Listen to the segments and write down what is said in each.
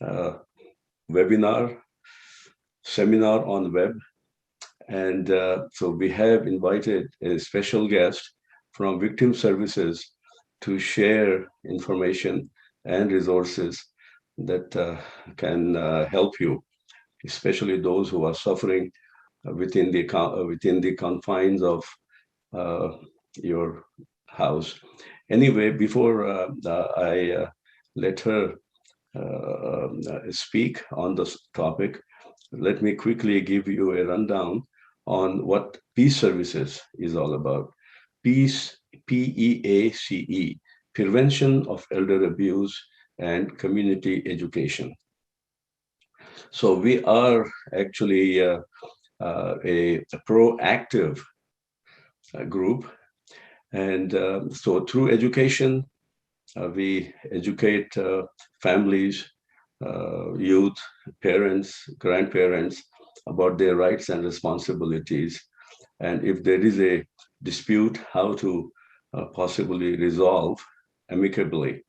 webinar, seminar on web. And so we have invited a special guest from Victim Services to share information and resources that can help you, especially those who are suffering within the confines of your house. Anyway, before I let her speak on this topic, let me quickly give you a rundown on what Peace Services is all about. Peace, PEACE, Prevention of Elder Abuse and Community Education. So we are actually a proactive group. And so through education, we educate families, youth, parents, grandparents about their rights and responsibilities. And if there is a dispute, how to possibly resolve amicably.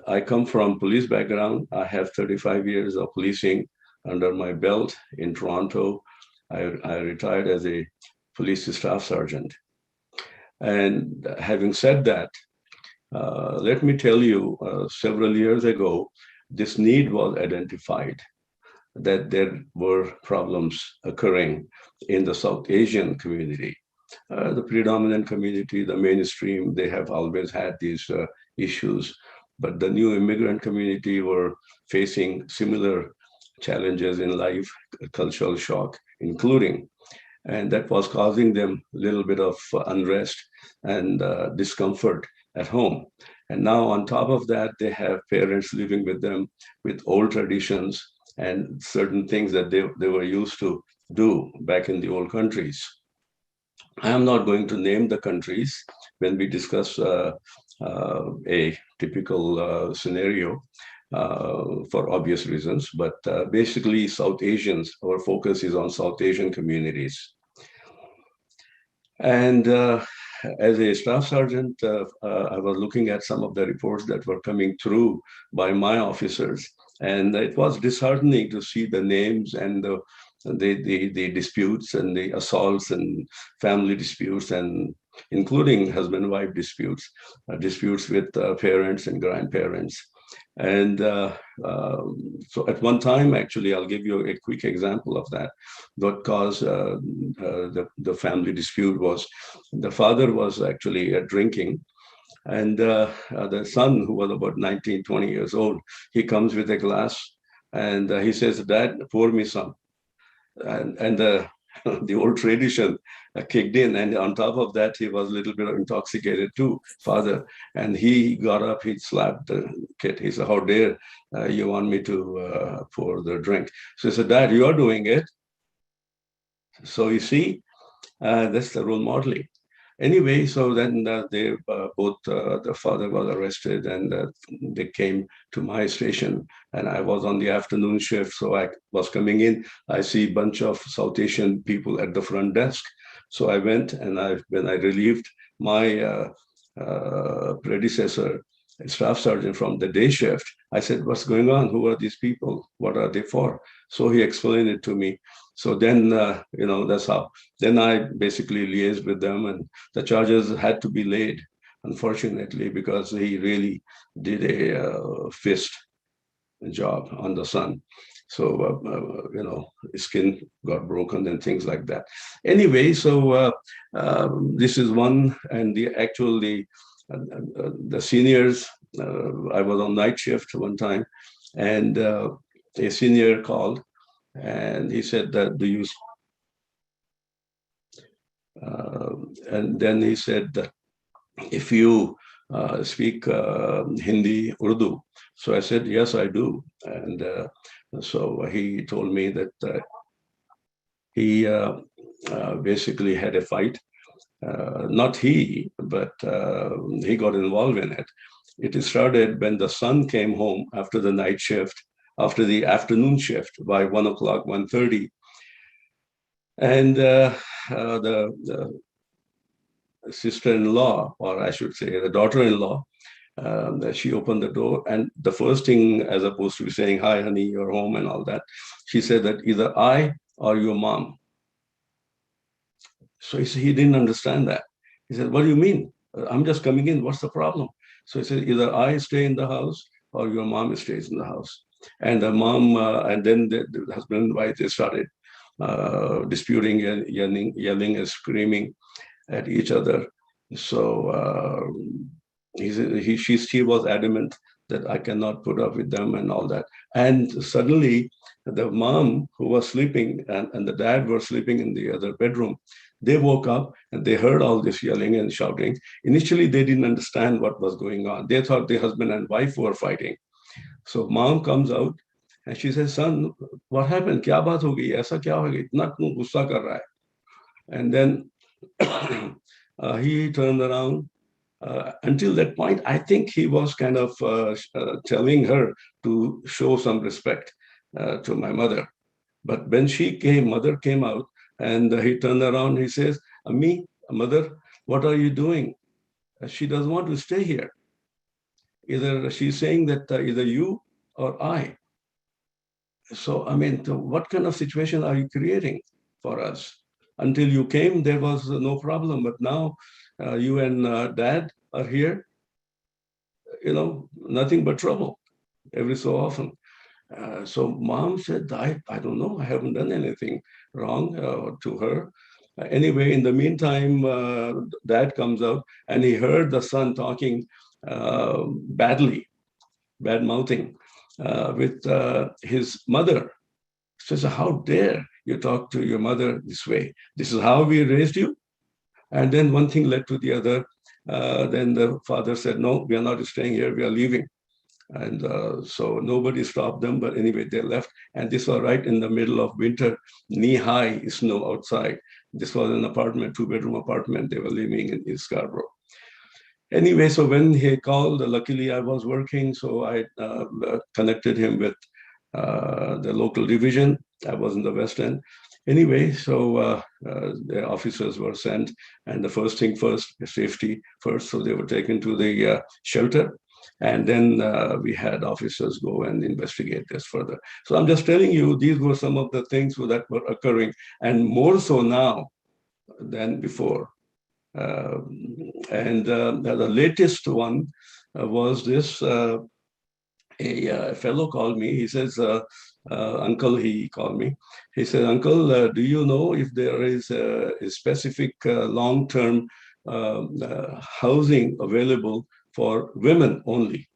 I come from police background. I have 35 years of policing under my belt in Toronto. I retired as a police staff sergeant. And having said that, let me tell you, several years ago, this need was identified that there were problems occurring in the South Asian community. The predominant community, the mainstream, they have always had these issues, but the new immigrant community were facing similar challenges in life, cultural shock, including, and that was causing them a little bit of unrest and discomfort at home. And now on top of that, they have parents living with them with old traditions and certain things that they were used to do back in the old countries. I am not going to name the countries when we discuss a typical scenario for obvious reasons, but basically South Asians, our focus is on South Asian communities. And as a staff sergeant, I was looking at some of the reports that were coming through by my officers, and it was disheartening to see the names and the disputes and the assaults and family disputes, and including husband-wife disputes, disputes with parents and grandparents. And so at one time, actually, I'll give you a quick example of that. What caused the family dispute was the father was actually drinking, and the son, who was about 19, 20 years old, he comes with a glass and he says, "Dad, pour me some." And the old tradition kicked in, and on top of that, he was a little bit intoxicated too, father. And he got up, he slapped the kid. He said, "How dare you want me to pour the drink?" So he said, "Dad, you are doing it." So you see, that's the role modeling. Anyway, so then they both, the father was arrested, and they came to my station, and I was on the afternoon shift. So I was coming in, I see a bunch of South Asian people at the front desk. So I went, and when I relieved my predecessor, staff sergeant from the day shift, I said, "What's going on? Who are these people? What are they for?" So he explained it to me. So then, that's how. Then I basically liaised with them, and the charges had to be laid, unfortunately, because he really did a fist job on the son. So, his skin got broken and things like that. Anyway, so this is one, and the seniors, I was on night shift one time, and a senior called, and he said that and then he said that if you speak Hindi, Urdu. So I said, "Yes, I do." And so he told me that he basically had a fight. Not he, but he got involved in it. It started when the son came home after the night shift, after the afternoon shift by 1 o'clock, 1:30. And the sister-in-law, or I should say the daughter-in-law, She opened the door, and the first thing, as opposed to saying, "Hi, honey, you're home," and all that, she said that either I or your mom. So he didn't understand that. He said, "What do you mean? I'm just coming in. What's the problem?" So he said, "Either I stay in the house or your mom stays in the house." And the mom, and then the husband and wife, they started disputing, yelling and screaming at each other. So she was adamant that I cannot put up with them and all that. And suddenly, the mom who was sleeping and the dad were sleeping in the other bedroom, they woke up and they heard all this yelling and shouting. Initially, they didn't understand what was going on. They thought the husband and wife were fighting. So mom comes out and she says, "Son, what happened? क्या बात हो गई? ऐसा क्या हो गया? इतना क्यों गुस्सा कर रहा है?" And then he turned around. Until that point, I think he was kind of telling her to show some respect to my mother. But when mother came out, and he turned around, he says, "Ammi, mother, what are you doing? She doesn't want to stay here. Either she's saying that either you or I." So, I mean, what kind of situation are you creating for us? Until you came, there was no problem. But now you and dad are here, nothing but trouble every so often. So mom said, I don't know, I haven't done anything wrong to her. Anyway, in the meantime, dad comes out and he heard the son talking bad mouthing with his mother. Says, "How dare you talk to your mother this way? This is how we raised you?" And then one thing led to the other. Then the father said, "No, we are not staying here, we are leaving." And so nobody stopped them, but anyway, they left. And this was right in the middle of winter, knee-high snow outside. This was an apartment, two-bedroom apartment. They were living in Scarborough. Anyway, so when he called, luckily I was working, so I connected him with the local division. I was in the West End. Anyway, so the officers were sent, and the first thing first, safety first. So they were taken to the shelter, and then we had officers go and investigate this further. So I'm just telling you, these were some of the things that were occurring, and more so now than before. And the latest one was this. A fellow called me. He says, "Uncle," he called me. He said, "Uncle, do you know if there is a specific long-term housing available for women only?"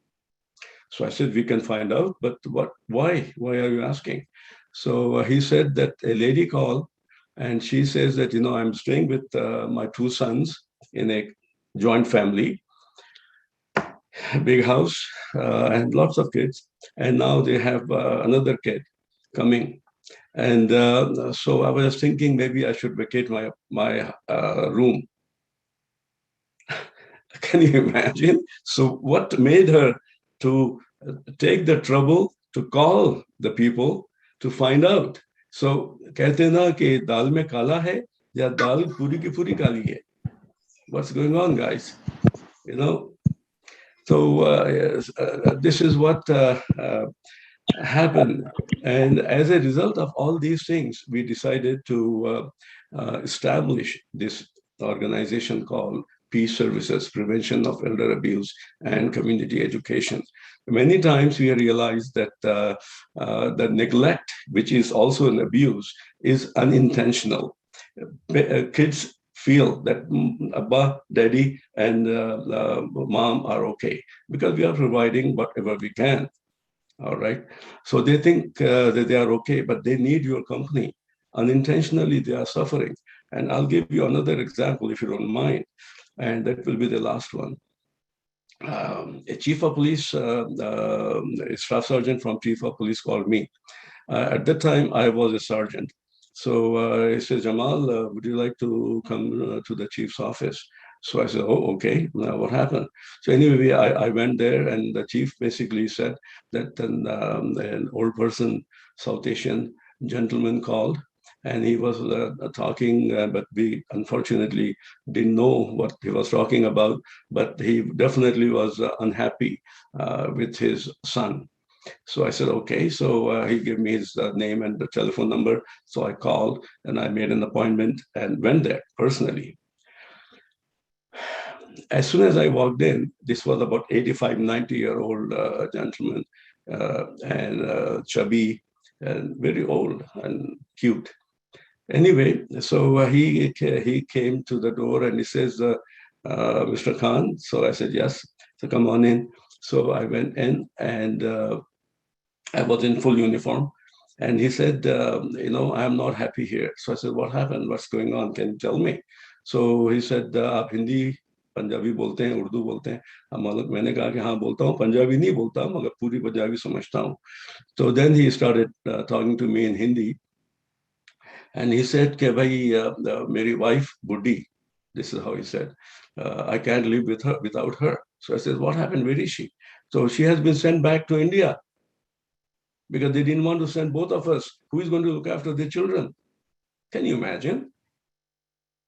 So I said, "We can find out, but why? Why are you asking?" So he said that a lady called, and she says that, "I'm staying with my two sons in a joint family, big house, and lots of kids. And now they have another kid coming. And so I was thinking maybe I should vacate my room." Can you imagine? So what made her to take the trouble to call the people to find out? So कहते हैं ना कि दाल में काला है या दाल पूरी की पूरी काली है. What's going on, guys? So yes, this is what happened. And as a result of all these things, we decided to establish this organization called Peace Services, Prevention of Elder Abuse and Community Education. Many times we realize that the neglect, which is also an abuse, is unintentional. Kids feel that Abba, Daddy, and Mom are okay because we are providing whatever we can. All right. So they think that they are okay, but they need your company. Unintentionally, they are suffering. And I'll give you another example, if you don't mind, and that will be the last one. A chief of police, a staff sergeant from chief of police called me. At that time, I was a sergeant. So he said, "Jamal, would you like to come to the chief's office?" So I said, "Oh, okay. Now what happened?" So anyway, I went there, and the chief basically said that an old person, South Asian gentleman called, and he was talking, but we unfortunately didn't know what he was talking about, but he definitely was unhappy with his son. So I said, okay. So he gave me his name and the telephone number. So I called and I made an appointment and went there personally. As soon as I walked in, this was about 85, 90-year-old gentleman, and chubby and very old and cute. Anyway, so he came to the door and he says, Mr. Khan. So I said, yes. So come on in. So I went in and I was in full uniform. And he said, I'm not happy here. So I said, what happened? What's going on? Can you tell me? So he said, आप हिंदी पंजाबी बोलते हैं, उर्दू बोलते हैं? मतलब मैंने कहा कि हाँ बोलता हूँ, पंजाबी नहीं बोलता मगर पूरी पंजाबी समझता हूँ. So then he started talking to me in Hindi. And he said, कि भाई मेरी wife बुड्ढी, this is how he said, I can't live with her without her. So I said, what happened? Where is she? So she has been sent back to India because they didn't want to send both of us. Who is going to look after the children? Can you imagine?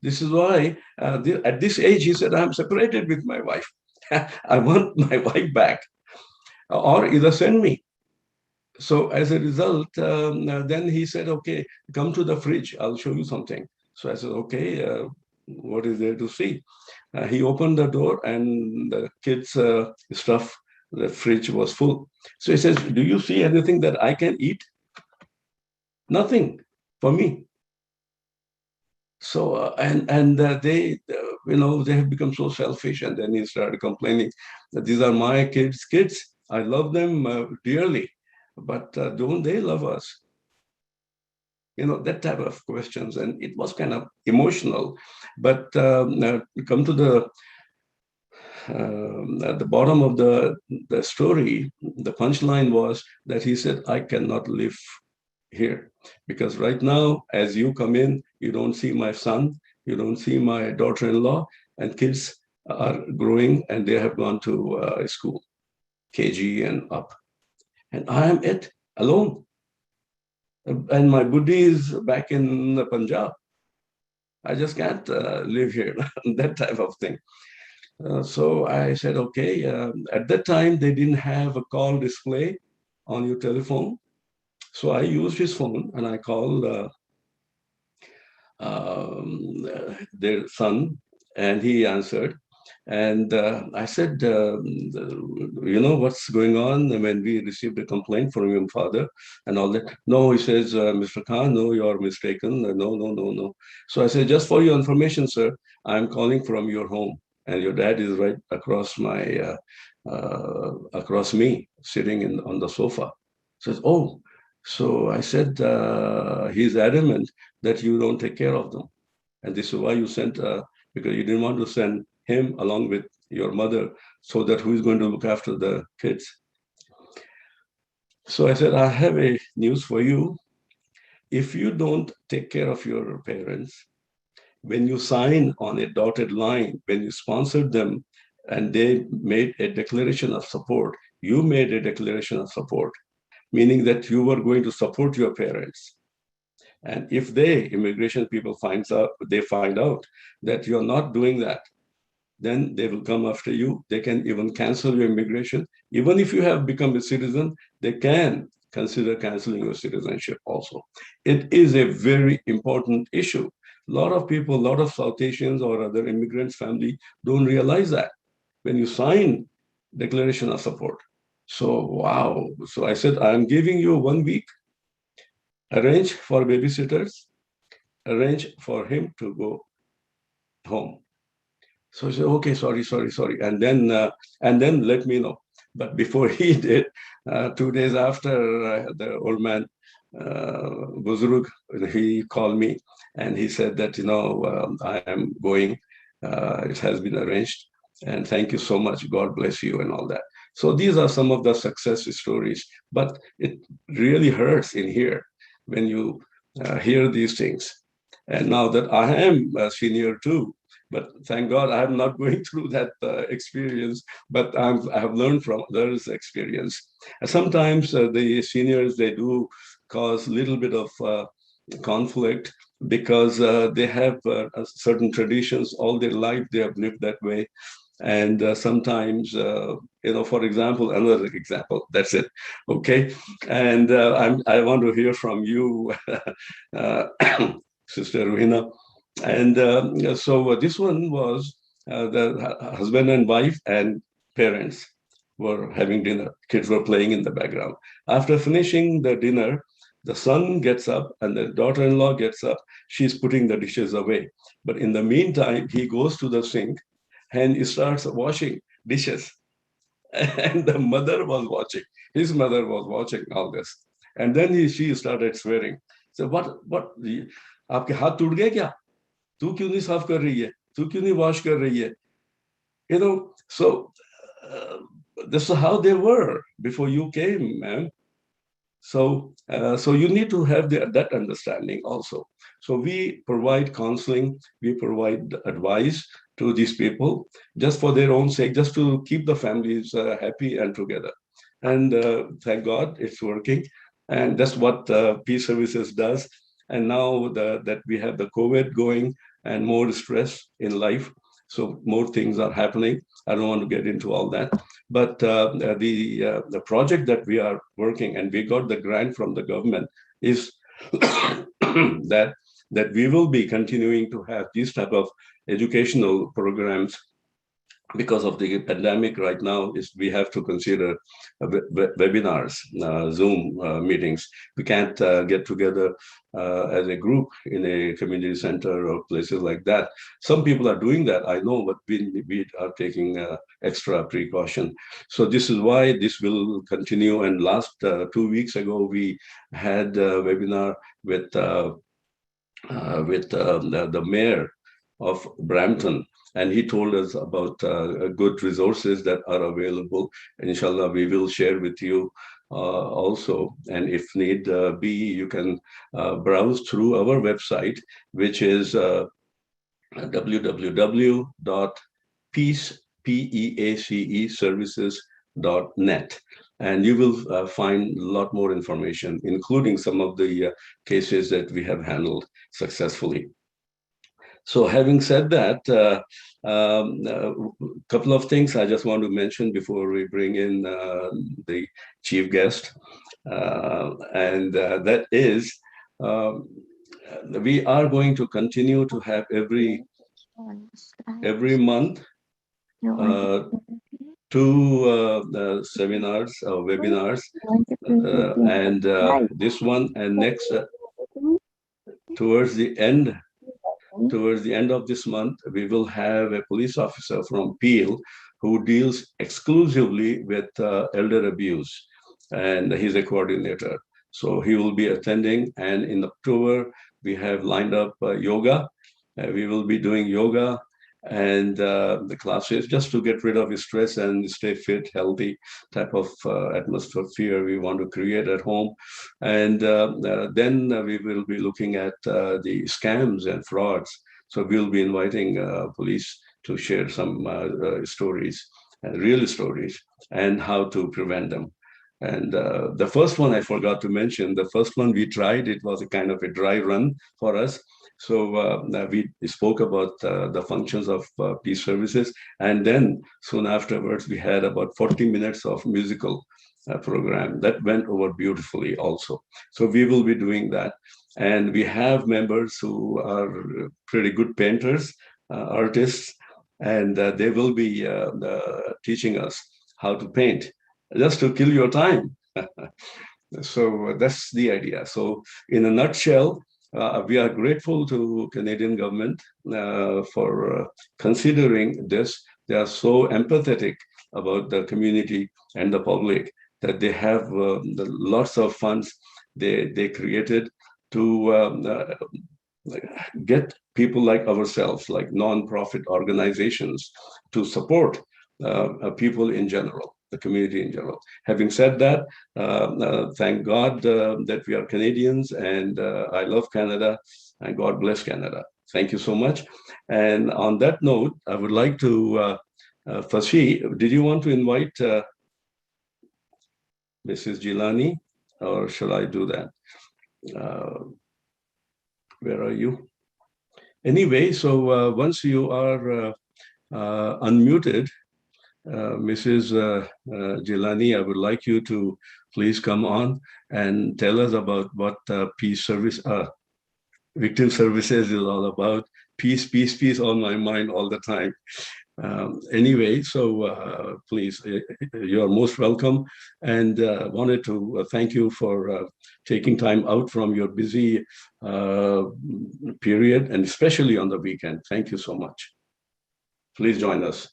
This is why at this age, he said, I'm separated with my wife. I want my wife back, or either send me. So as a result, then he said, okay, come to the fridge. I'll show you something. So I said, okay, what is there to see? He opened the door and the kids' stuff, the fridge was full. So he says, do you see anything that I can eat? Nothing for me. So, they, they have become so selfish. And then he started complaining that these are my kids. I love them dearly, but don't they love us? That type of questions. And it was kind of emotional. But come to at the bottom of the story, the punchline was that he said, I cannot live here because right now, as you come in, you don't see my son, you don't see my daughter-in-law, and kids are growing and they have gone to school, KG and up. And I am it alone. And my buddhi is back in Punjab. I just can't live here, that type of thing. So I said, okay. At that time, they didn't have a call display on your telephone. So I used his phone and I called their son, and he answered. And I said, what's going on when we received a complaint from your father and all that? No, he says, Mr. Khan, no, you're mistaken. No, no, no, no. So I said, just for your information, sir, I'm calling from your home. And your dad is right across across me, sitting on the sofa. Says, oh. So I said, he's adamant that you don't take care of them. And this is why you sent, because you didn't want to send him along with your mother, so that who is going to look after the kids? So I said, I have a news for you. If you don't take care of your parents, when you sign on a dotted line, when you sponsored them and they made a declaration of support, you made a declaration of support, meaning that you were going to support your parents. And if immigration people find out that you're not doing that, then they will come after you. They can even cancel your immigration. Even if you have become a citizen, they can consider canceling your citizenship also. It is a very important issue. A lot of people, a lot of South Asians or other immigrants' family don't realize that when you sign declaration of support. So, wow. So I said, I'm giving you 1 week, arrange for babysitters, arrange for him to go home. So he said, okay, sorry. And then let me know. But before he did, 2 days after, the old man, Buzurg, he called me and he said that, I am going. It has been arranged. And thank you so much. God bless you and all that. So these are some of the success stories. But it really hurts in here when you hear these things. And now that I am a senior too, but thank God I'm not going through that experience, but I have learned from others' experience. And sometimes the seniors, they do cause a little bit of conflict because they have certain traditions all their life. They have lived that way. And sometimes, for example, another example, that's it. Okay. And I want to hear from you, uh, Sister Ruhina. And so this one was the husband and wife and parents were having dinner. Kids were playing in the background. After finishing the dinner, the son gets up and the daughter-in-law gets up. She's putting the dishes away. But in the meantime, he goes to the sink and he starts washing dishes. And the mother was watching. His mother was watching all this. And then she started swearing. So what, आपके हाथ टूट गए क्या? तू क्यों नहीं साफ कर रही है? तू क्यों नहीं wash कर रही है? So this is how they were before you came, ma'am. So you need to have that understanding also. So we provide counseling, we provide advice to these people just for their own sake, just to keep the families happy and together. And thank God it's working. And that's what Peace Services does. And now that we have the COVID going and more stress in life, so more things are happening. I don't want to get into all that. But the project that we are working, and we got the grant from the government, is that we will be continuing to have these type of educational programs. Because of the pandemic right now, is we have to consider webinars, Zoom meetings. We can't get together as a group in a community center or places like that. Some people are doing that, I know, but we are taking extra precaution. So this is why this will continue. And last 2 weeks ago, we had a webinar with the mayor of Brampton, and he told us about good resources that are available. Inshallah, we will share with you also. And if need be, you can browse through our website, which is www.𝗏𝗏𝐶𝗂𝗁𝐴𝐶𝑒services.net. And you will find a lot more information, including some of the cases that we have handled successfully. So having said that, a couple of things I just want to mention before we bring in the chief guest. And that is, we are going to continue to have every month two seminars or webinars, and this one and next towards the end of this month, we will have a police officer from Peel who deals exclusively with elder abuse, and he's a coordinator. So he will be attending. And in October, we have lined up yoga. We will be doing yoga and the classes just to get rid of stress and stay fit, healthy type of atmosphere we want to create at home. And then we will be looking at the scams and frauds. So we'll be inviting police to share some stories, real stories, and how to prevent them. And the first one I forgot to mention, the first one we tried, it was a kind of a dry run for us. So we spoke about the functions of peace services. And then soon afterwards, we had about 40 minutes of musical program that went over beautifully also. So we will be doing that. And we have members who are pretty good painters, artists, and they will be teaching us how to paint, just to kill your time. So that's the idea. So in a nutshell, we are grateful to Canadian government for considering this. They are so empathetic about the community and the public that they have lots of funds they created to get people like ourselves, like non-profit organizations, to support people in general, the community in general. Having said that, thank God that we are Canadians, and I love Canada, and God bless Canada. Thank you so much. And on that note, I would like to, 𝗏𝗏𝗏𝗏, did you want to invite Mrs. Jilani, or shall I do that? Where are you? Anyway, so once you are unmuted, Mrs. Jilani, I would like you to please come on and tell us about what peace service, victim services is all about. Peace, peace, peace on my mind all the time. Anyway, so please, you are most welcome, and wanted to thank you for taking time out from your busy period, and especially on the weekend. Thank you so much. Please join us.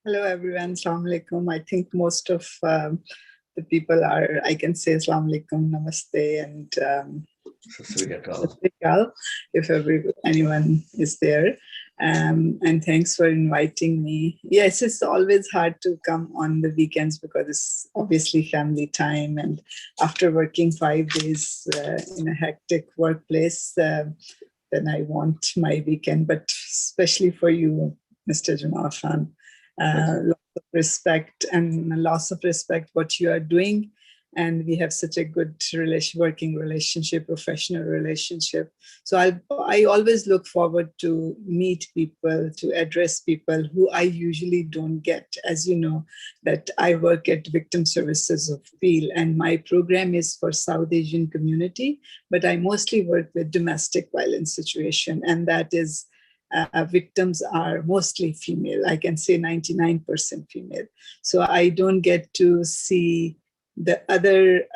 Hello, everyone. Assalamu alaikum. I think most of the people are, I can say Assalamu alaikum, Namaste, and if anyone is there. And thanks for inviting me. Yes, it's always hard to come on the weekends because it's obviously family time. And after working 5 days in a hectic workplace, then I want my weekend. But especially for you, Mr. 𝗩𝗯𝘀, lots of respect and loss of respect what you are doing. And we have such a good working relationship, professional relationship. So I always look forward to meet people, to address people who I usually don't get. As you know, that I work at Victim Services of Peel, and my program is for South Asian community, but I mostly work with domestic violence situation, and that is victims are mostly female. I can say 99% female. So I don't get to see the other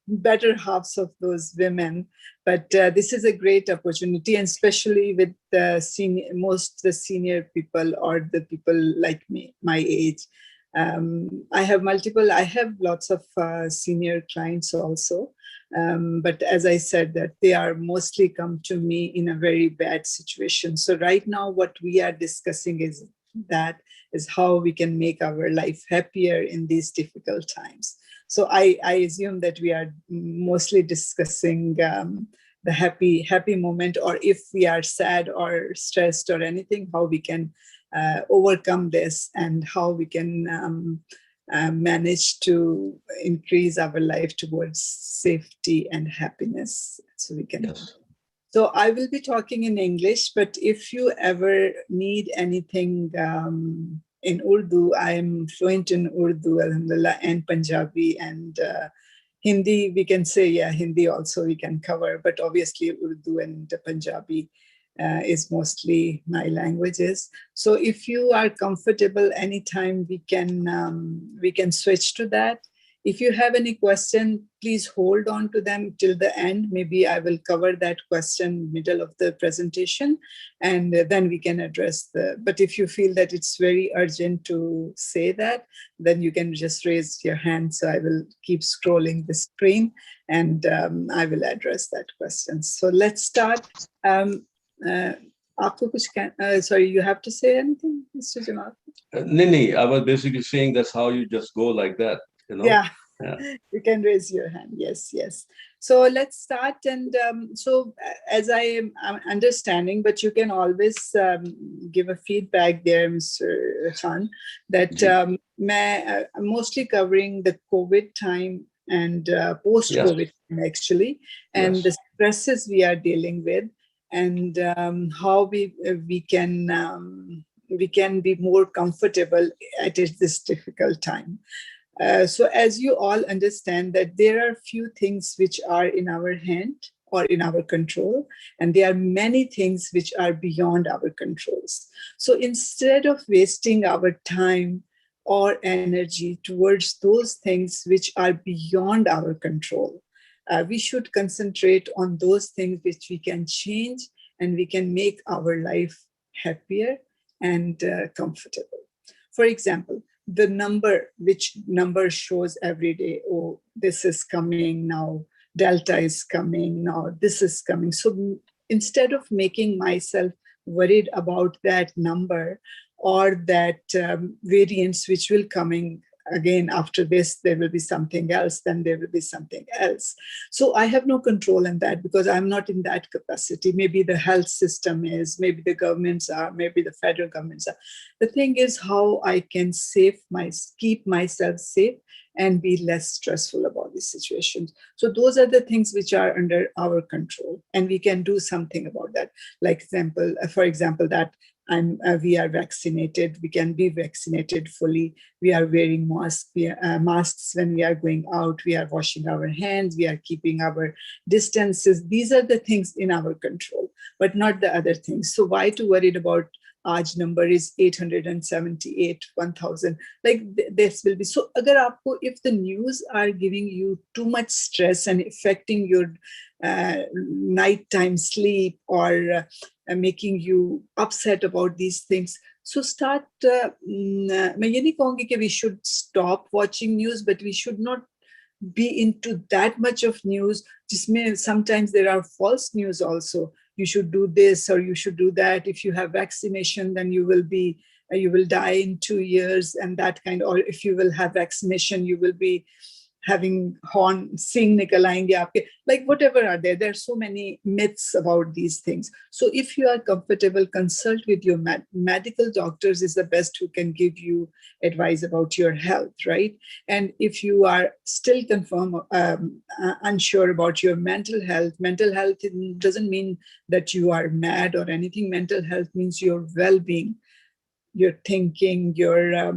better halves of those women, but this is a great opportunity, and especially with the senior people or the people like me, my age. I have lots of senior clients also, but as I said, that they are mostly come to me in a very bad situation. So right now what we are discussing is how we can make our life happier in these difficult times. So I assume that we are mostly discussing the happy moment, or if we are sad or stressed or anything, how we can overcome this, and how we can manage to increase our life towards safety and happiness. So we can. Yes. So I will be talking in English, but if you ever need anything in Urdu, I am fluent in Urdu, alhamdulillah, and Punjabi and Hindi. We can say, yeah, Hindi also we can cover, but obviously Urdu and Punjabi is mostly my languages. So if you are comfortable anytime, we can switch to that. If you have any question, please hold on to them till the end. Maybe I will cover that question middle of the presentation, and then we can address but if you feel that it's very urgent to say that, then you can just raise your hand. So I will keep scrolling the screen, and I will address that question. So let's start. Sorry, you have to say anything, Mr. 𝗩𝗯𝘀? Nini, I was basically saying that's how you just go like that, you know? Yeah. You can raise your hand. Yes. So let's start. And so as I am understanding, but you can always give a feedback there, Mr. Khan, that I'm mostly covering the COVID time and post-COVID time, actually, and the stresses we are dealing with, and how we can be more comfortable at this difficult time. So as you all understand that there are few things which are in our hand or in our control, and there are many things which are beyond our controls. So instead of wasting our time or energy towards those things which are beyond our control, we should concentrate on those things which we can change, and we can make our life happier and comfortable. For example, the which number shows every day, oh, this is coming now, Delta is coming now, this is coming. So instead of making myself worried about that number or that variance which will coming again after this, there will be something else, then there will be something else. So I have no control in that because I'm not in that capacity. Maybe the health system is, maybe the governments are, maybe the federal governments are. The thing is how I can keep myself safe and be less stressful about these situations. So those are the things which are under our control, and we can do something about that. Like for example, that we are vaccinated, we can be vaccinated fully, we are wearing masks when we are going out, we are washing our hands, we are keeping our distances. These are the things in our control, but not the other things. So why to worried about आज number is 878, 1000, like this will be. So agar aapko, if the news are giving you too much stress and affecting your nighttime sleep, or making you upset about these things, so start, मैं ये नहीं कहूँगी कि we should stop watching news, but we should not be into that much of news. Jisme sometimes there are false news also. You should do this or you should do that. If you have vaccination, then you will die in 2 years, and that kind. Or if you will have vaccination, you will be having sing nikal aayenge aapke. Like whatever are there. There are so many myths about these things. So if you are comfortable, consult with your medical doctors is the best who can give you advice about your health, right? And if you are still unsure about your mental health doesn't mean that you are mad or anything. Mental health means your well-being, your thinking, your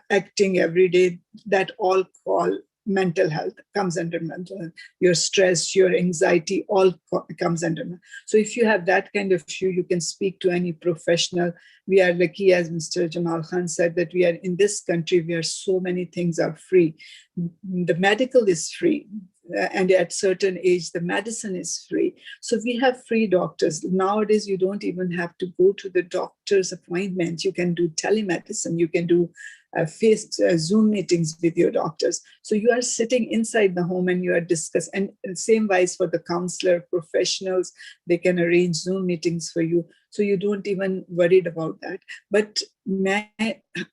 acting every day. That all call mental health, comes under mental health. Your stress, your anxiety, all comes under. So if you have that kind of issue, you can speak to any professional. We are lucky, as Mr. Jamal Khan said, that we are in this country where so many things are free. The medical is free, and at certain age, the medicine is free. So we have free doctors. Nowadays, you don't even have to go to the doctor's appointment. You can do telemedicine. You can do Zoom meetings with your doctors. So you are sitting inside the home and you are discussing. And same wise for the counselor, professionals, they can arrange Zoom meetings for you. So you don't even worried about that. But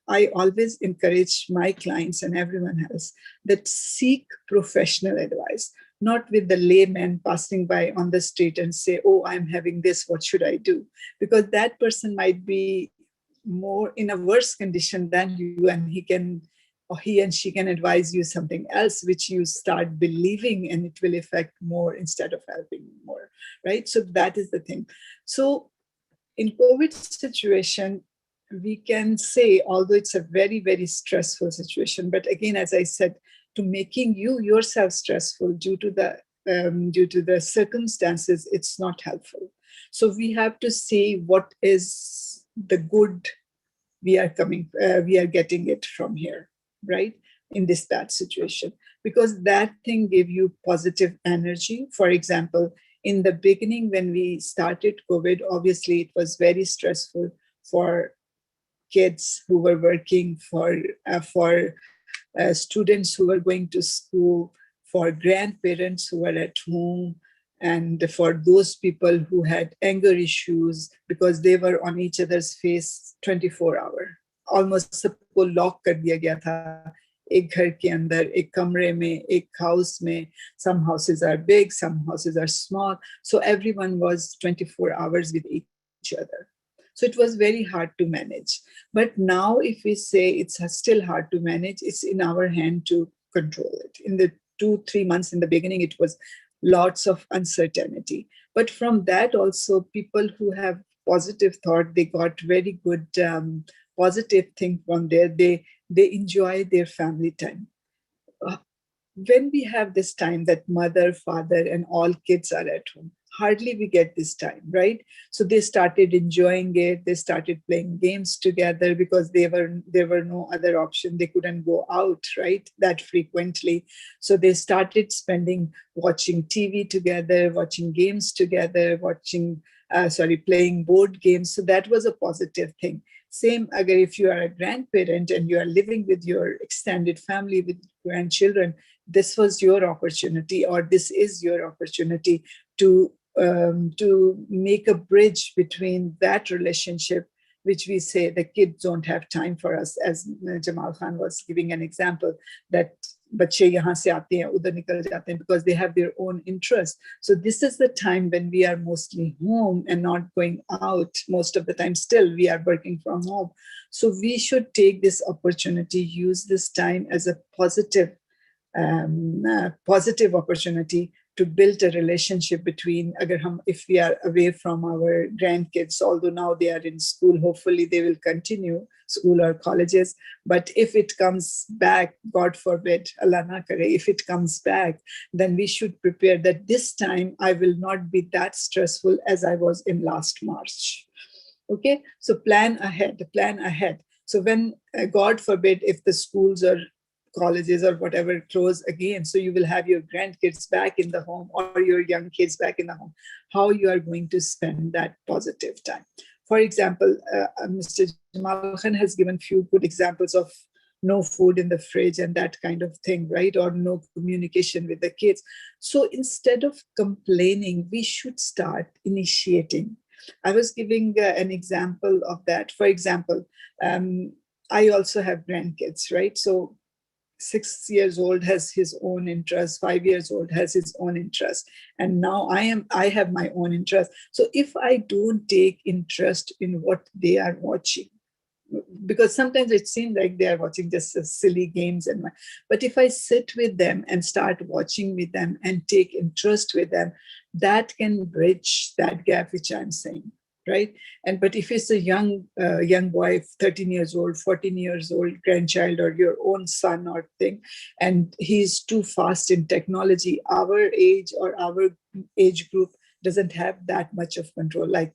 I always encourage my clients and everyone else that seek professional advice, not with the layman passing by on the street and say, oh, I'm having this, what should I do? Because that person might be more in a worse condition than you, and he and she can advise you something else, which you start believing, and it will affect more instead of helping more, right? So that is the thing. So in COVID situation, we can say, although it's a very, very stressful situation, but again, as I said, to making you yourself stressful due to the circumstances, it's not helpful. So we have to see what is the good we are getting it from here, right? In this bad situation, because that thing gave you positive energy. For example, in the beginning, when we started COVID, obviously it was very stressful for kids who were working, for students who were going to school, for grandparents who were at home, and for those people who had anger issues because they were on each other's face 24 hours. Almost सबको lock कर दिया गया था एक घर के अंदर, एक कमरे में, एक house में. Some houses are big, some houses are small. So everyone was 24 hours with each other. So it was very hard to manage. But now if we say it's still hard to manage, it's in our hand to control it. In the 2-3 months in the beginning, it was lots of uncertainty. But from that also, people who have positive thought, they got very good positive thing from there. They enjoy their family time. When we have this time that mother, father, and all kids are at home, hardly we get this time, right? So they started enjoying it. They started playing games together because there were no other option. They couldn't go out, right, that frequently. So they started watching TV together, watching games together, playing board games. So that was a positive thing. Same, if you are a grandparent and you are living with your extended family with grandchildren, this was your opportunity, or this is your opportunity to make a bridge between that relationship, which we say the kids don't have time for us, as Jamal Khan was giving an example, that बच्चे यहाँ से आते हैं उधर निकल जाते हैं because they have their own interests. So this is the time when we are mostly home and not going out most of the time. Still, we are working from home. So we should take this opportunity, use this time as a positive positive opportunity to build a relationship between, if we are away from our grandkids, although now they are in school, hopefully they will continue school or colleges. But if it comes back, God forbid, Allah na kare, if it comes back, then we should prepare that this time I will not be that stressful as I was in last March. Okay, so plan ahead, plan ahead. So when, God forbid, if the schools or colleges or whatever close again, so you will have your grandkids back in the home or your young kids back in the home, how you are going to spend that positive time. For example, Mr. Jamal Khan has given few good examples of no food in the fridge and that kind of thing, right? Or no communication with the kids. So instead of complaining, we should start initiating. I was giving an example of that. For example, I also have grandkids, right? So 6 years old has his own interest, 5 years old has his own interest, and now I have my own interest. So if I don't take interest in what they are watching, because sometimes it seems like they are watching just silly games, but if I sit with them and start watching with them and take interest with them, that can bridge that gap which I'm saying. Right. But if it's a young boy, 13 years old, 14 years old grandchild, or your own son or thing, and he's too fast in technology, our age or our age group doesn't have that much of control. Like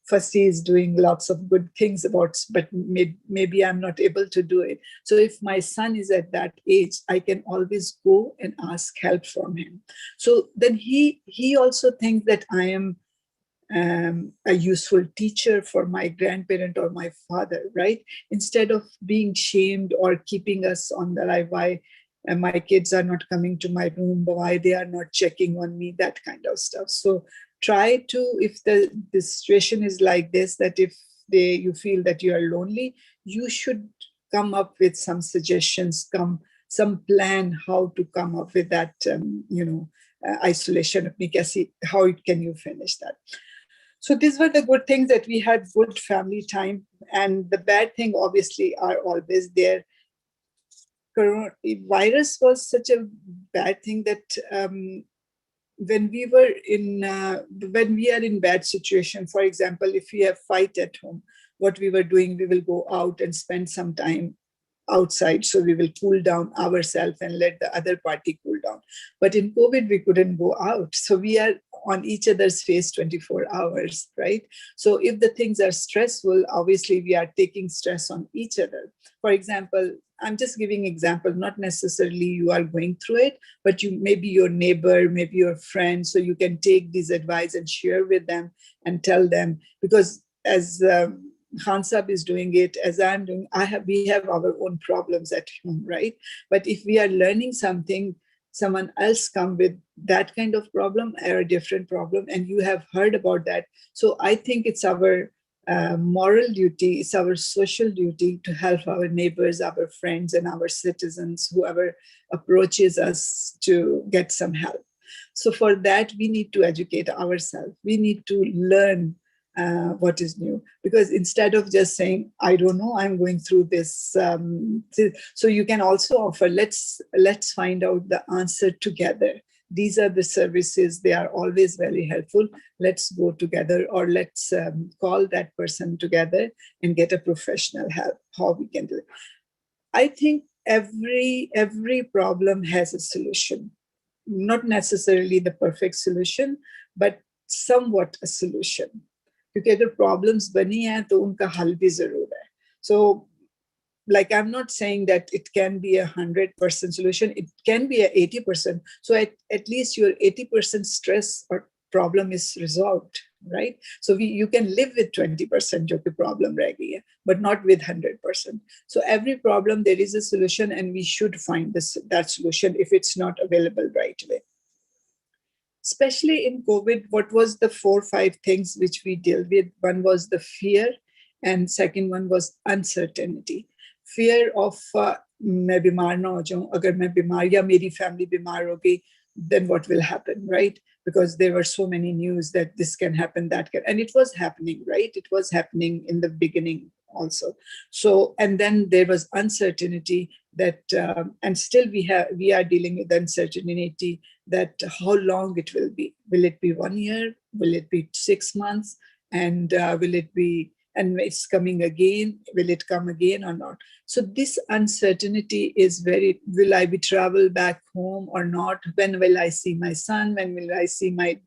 first he is doing lots of good things but maybe I'm not able to do it. So if my son is at that age, I can always go and ask help from him. So then he also thinks that I am a useful teacher for my grandparent or my father, right? Instead of being shamed or keeping us on the life, why my kids are not coming to my room, why they are not checking on me, that kind of stuff. So try to, if the situation is like this, that if you feel that you are lonely, you should come up with some suggestions, some plan how to come up with that, isolation. How can you finish that? So these were the good things, that we had good family time, and the bad thing obviously are always there. Coronavirus was such a bad thing that when we are in bad situation, for example, if we have fight at home, what we were doing, we will go out and spend some time outside. So we will cool down ourselves and let the other party cool down. But in COVID, we couldn't go out. So we are on each other's face 24 hours, right? So if the things are stressful, obviously we are taking stress on each other. For example, I'm just giving example, not necessarily you are going through it, but maybe your neighbor, maybe your friend, so you can take this advice and share with them and tell them, because as Khan Sahib is doing it, as I'm doing, we have our own problems at home, right? But if we are learning something, someone else come with that kind of problem or a different problem, and you have heard about that. So I think it's our moral duty, it's our social duty to help our neighbors, our friends, and our citizens, whoever approaches us, to get some help. So for that, we need to educate ourselves. We need to learn what is new, because instead of just saying, I don't know, I'm going through this, so you can also offer, let's find out the answer together. These are the services, they are always very helpful. Let's go together, or let's call that person together and get a professional help, how we can do it. I think every problem has a solution, not necessarily the perfect solution, but somewhat a solution. क्योंकि अगर problems बनी हैं तो उनका हल भी जरूर है. So like, I'm not saying that it can be 100% solution, it can be 80%. So at least your 80% stress or problem is resolved, right? So you can live with 20% जो कि problem रह गई है, but not with 100%. So every problem there is a solution, and we should find that solution if it's not available right away. Especially in COVID, what was the 4 or 5 things which we dealt with? One was the fear, and second one was uncertainty. Fear of मैं बीमार ना हो जाऊं, अगर मैं बीमार या मेरी family बीमार हो गई, then what will happen, right? Because there were so many news that this can happen, that can, and it was happening, right? It was happening in the beginning also. So, and then there was uncertainty that, and still we are dealing with uncertainty that how long it will be. Will it be 1 year? Will it be 6 months? And will it be, and it's coming again, will it come again or not? So this uncertainty is very, will I be travel back home or not? When will I see my son? When will I see my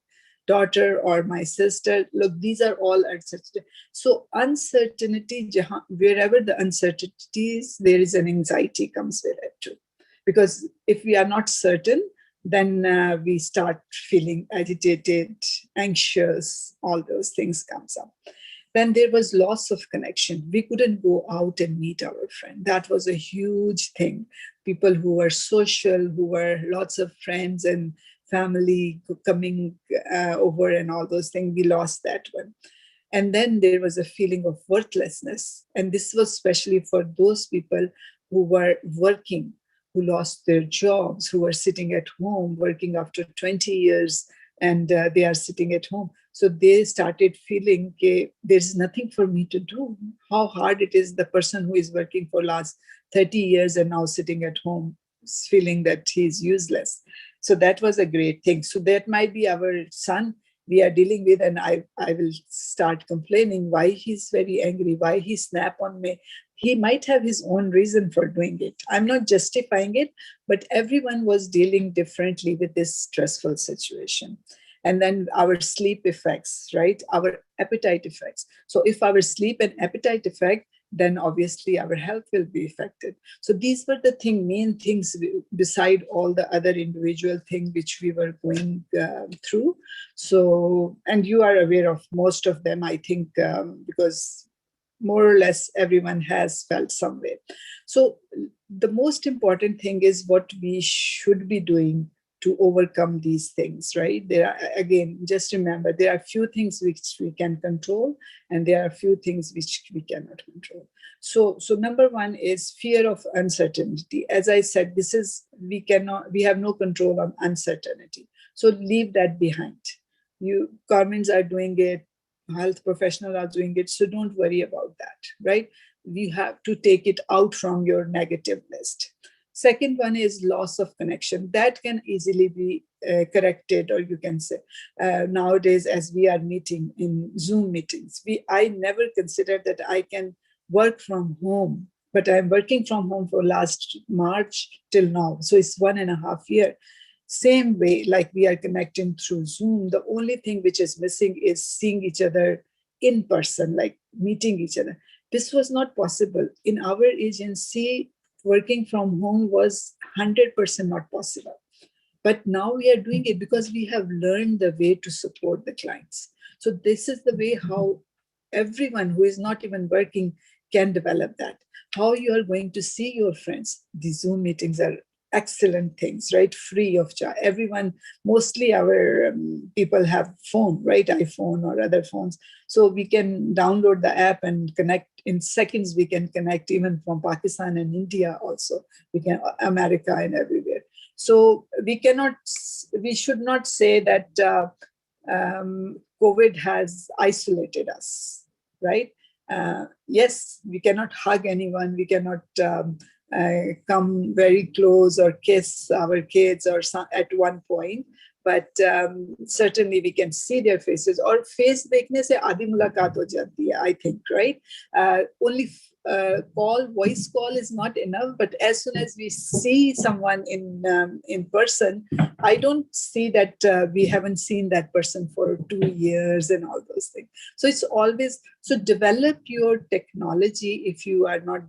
daughter or my sister? Look, these are all uncertainty. So uncertainty, wherever the uncertainty is, there is an anxiety comes with it too. Because if we are not certain, then we start feeling agitated, anxious, all those things comes up. Then there was loss of connection. We couldn't go out and meet our friend. That was a huge thing. People who were social, who were lots of friends and family coming over and all those things, we lost that one. And then there was a feeling of worthlessness. And this was especially for those people who were working, who lost their jobs, who were sitting at home, working after 20 years, and they are sitting at home. So they started feeling, okay, there's nothing for me to do. How hard it is, the person who is working for last 30 years and now sitting at home, feeling that he's useless. So that was a great thing. So that might be our son we are dealing with, and I will start complaining why he's very angry, why he snap on me. He might have his own reason for doing it. I'm not justifying it, but everyone was dealing differently with this stressful situation. And then our sleep effects, right? Our appetite effects. So if our sleep and appetite affect, then obviously our health will be affected. So these were the main things beside all the other individual things which we were going through. So, and you are aware of most of them, I think, because more or less everyone has felt some way. So the most important thing is what we should be doing to overcome these things, right? There are, again, just remember, there are few things which we can control, and there are few things which we cannot control. So number one is fear of uncertainty. As I said, this is, we have no control on uncertainty. So leave that behind. Governments are doing it, health professionals are doing it, so don't worry about that, right? You have to take it out from your negative list. Second one is loss of connection. That can easily be corrected, or you can say, nowadays, as we are meeting in Zoom meetings, I never considered that I can work from home, but I'm working from home for last March till now. So it's 1.5 years. Same way, like we are connecting through Zoom, the only thing which is missing is seeing each other in person, like meeting each other. This was not possible. In our agency, working from home was 100% not possible. But now we are doing it because we have learned the way to support the clients. So this is the way how everyone who is not even working can develop that. How you are going to see your friends. These Zoom meetings are excellent things, right? Free of charge. Everyone, mostly our people have phone, right? iPhone or other phones. So we can download the app and connect in seconds. We can connect even from Pakistan and India also. We can, America and everywhere. So we should not say that COVID has isolated us, right? Yes, we cannot hug anyone. We cannot come very close or kiss our kids or at one point, but certainly we can see their faces. Or face देखने से आधी मुलाकात हो जाती है, I think, right? Only voice call is not enough, but as soon as we see someone in person, I don't see that we haven't seen that person for 2 years and all those things. So it's always, so develop your technology. If you are not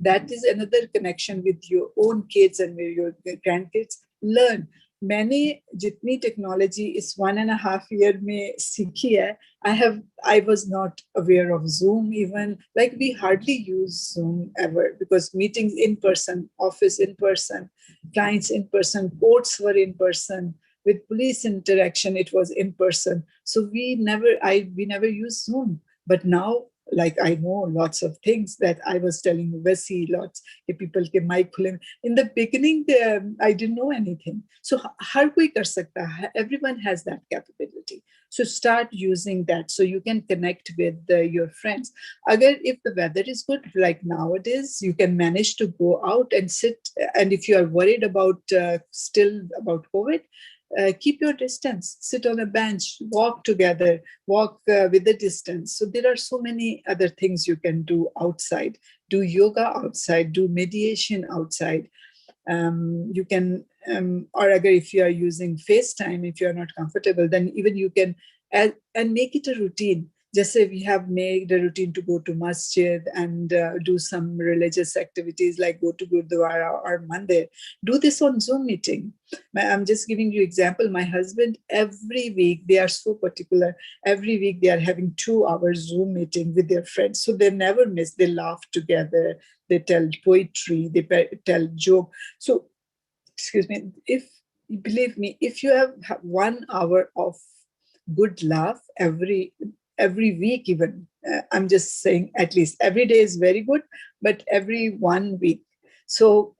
that is another connection with your own kids and with your grandkids. Learn. मैंने जितनी technology इस 1.5 year में सीखी है, I was not aware of Zoom even. Like we hardly use Zoom ever, because meetings in person, office in person, clients in person, courts were in person, with police interaction it was in person. So we never used Zoom. But now like I know lots of things that I was telling you, वैसी lots के people के mic खुले. In the beginning, I didn't know anything. So हर कोई कर सकता है. Everyone has that capability. So start using that so you can connect with your friends. Agar if the weather is good, like nowadays, you can manage to go out and sit. And if you are worried about still about COVID, keep your distance, sit on a bench, walk together, walk with the distance. So there are so many other things you can do outside. Do yoga outside, do meditation outside. You can, or agar if you are using FaceTime, if you are not comfortable, then even you can add, and make it a routine. Just say we have made a routine to go to masjid and do some religious activities like go to Gurdwara or Mandir. Do this on Zoom meeting. I'm just giving you example. My husband, every week, they are so particular. Every week they are having 2 hours Zoom meeting with their friends. So they never miss. They laugh together. They tell poetry. They tell joke. So, excuse me, believe me, if you have 1 hour of good laugh every week, even I'm just saying at least every day is very good, but every 1 week. So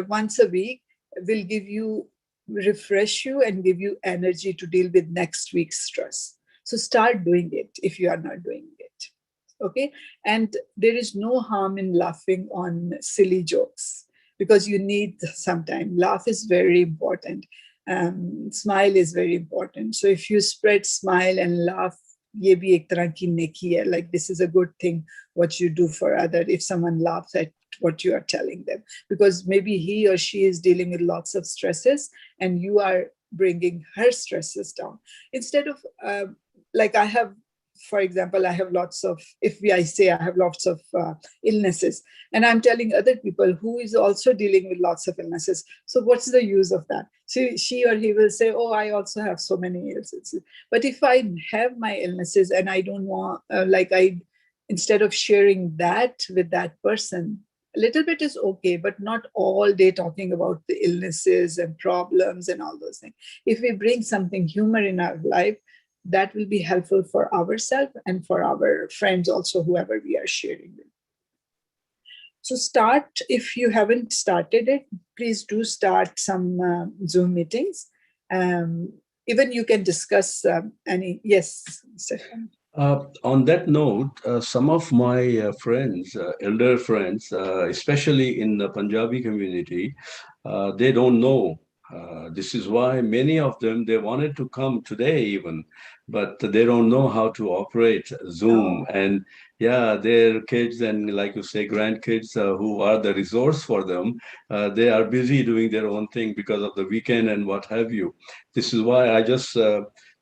once a week will refresh you and give you energy to deal with next week's stress. So start doing it if you are not doing it. Okay. And there is no harm in laughing on silly jokes because you need some time. Laugh is very important. Smile is very important. So if you spread smile and laugh, ये भी एक तरह की नेकी है. Like this is a good thing what you do for other. If someone laughs at what you are telling them, because maybe he or she is dealing with lots of stresses and you are bringing her stresses down. Instead of like I have, for example, I have lots of, I have lots of illnesses, and I'm telling other people who is also dealing with lots of illnesses. So what's the use of that? So she or he will say, oh, I also have so many illnesses. But if I have my illnesses and I don't want, instead of sharing that with that person, a little bit is okay, but not all day talking about the illnesses and problems and all those things. If we bring something humor in our life, that will be helpful for ourselves and for our friends also, whoever we are sharing with. So start, if you haven't started it, please do start some Zoom meetings. Even you can discuss any, yes, Stefan. On that note, some of my friends, elder friends, especially in the Punjabi community, they don't know. This is why many of them, they wanted to come today even, but they don't know how to operate Zoom. And yeah, their kids and, like you say, grandkids who are the resource for them, they are busy doing their own thing because of the weekend and what have you. This is why I just,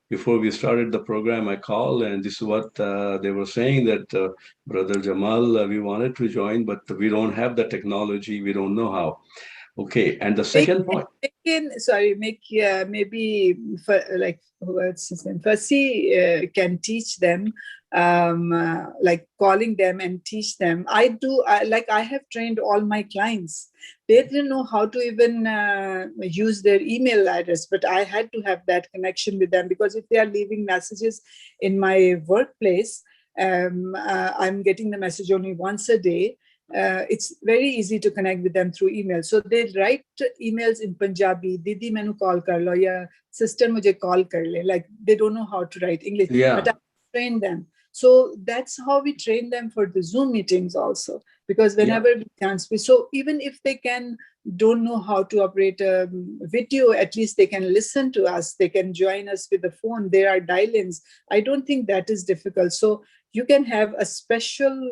before we started the program, I called, and this is what they were saying, that Brother Jamal, we wanted to join, but we don't have the technology. We don't know how. Okay, and the second point. Maybe for, like, what's his name? 𝗩𝗶𝗀𝗀𝗀 can teach them, like calling them and teach them. I have trained all my clients. They didn't know how to even use their email address, but I had to have that connection with them, because if they are leaving messages in my workplace, I'm getting the message only once a day. It's very easy to connect with them through email. So they write emails in Punjabi, Didi mainu call kar lo, ya sister mujhe call kar le. Like they don't know how to write English, but I train them. So that's how we train them for the Zoom meetings also, because whenever we can speak, so even if they don't know how to operate a video, at least they can listen to us. They can join us with the phone. There are dial-ins. I don't think that is difficult. So you can have a special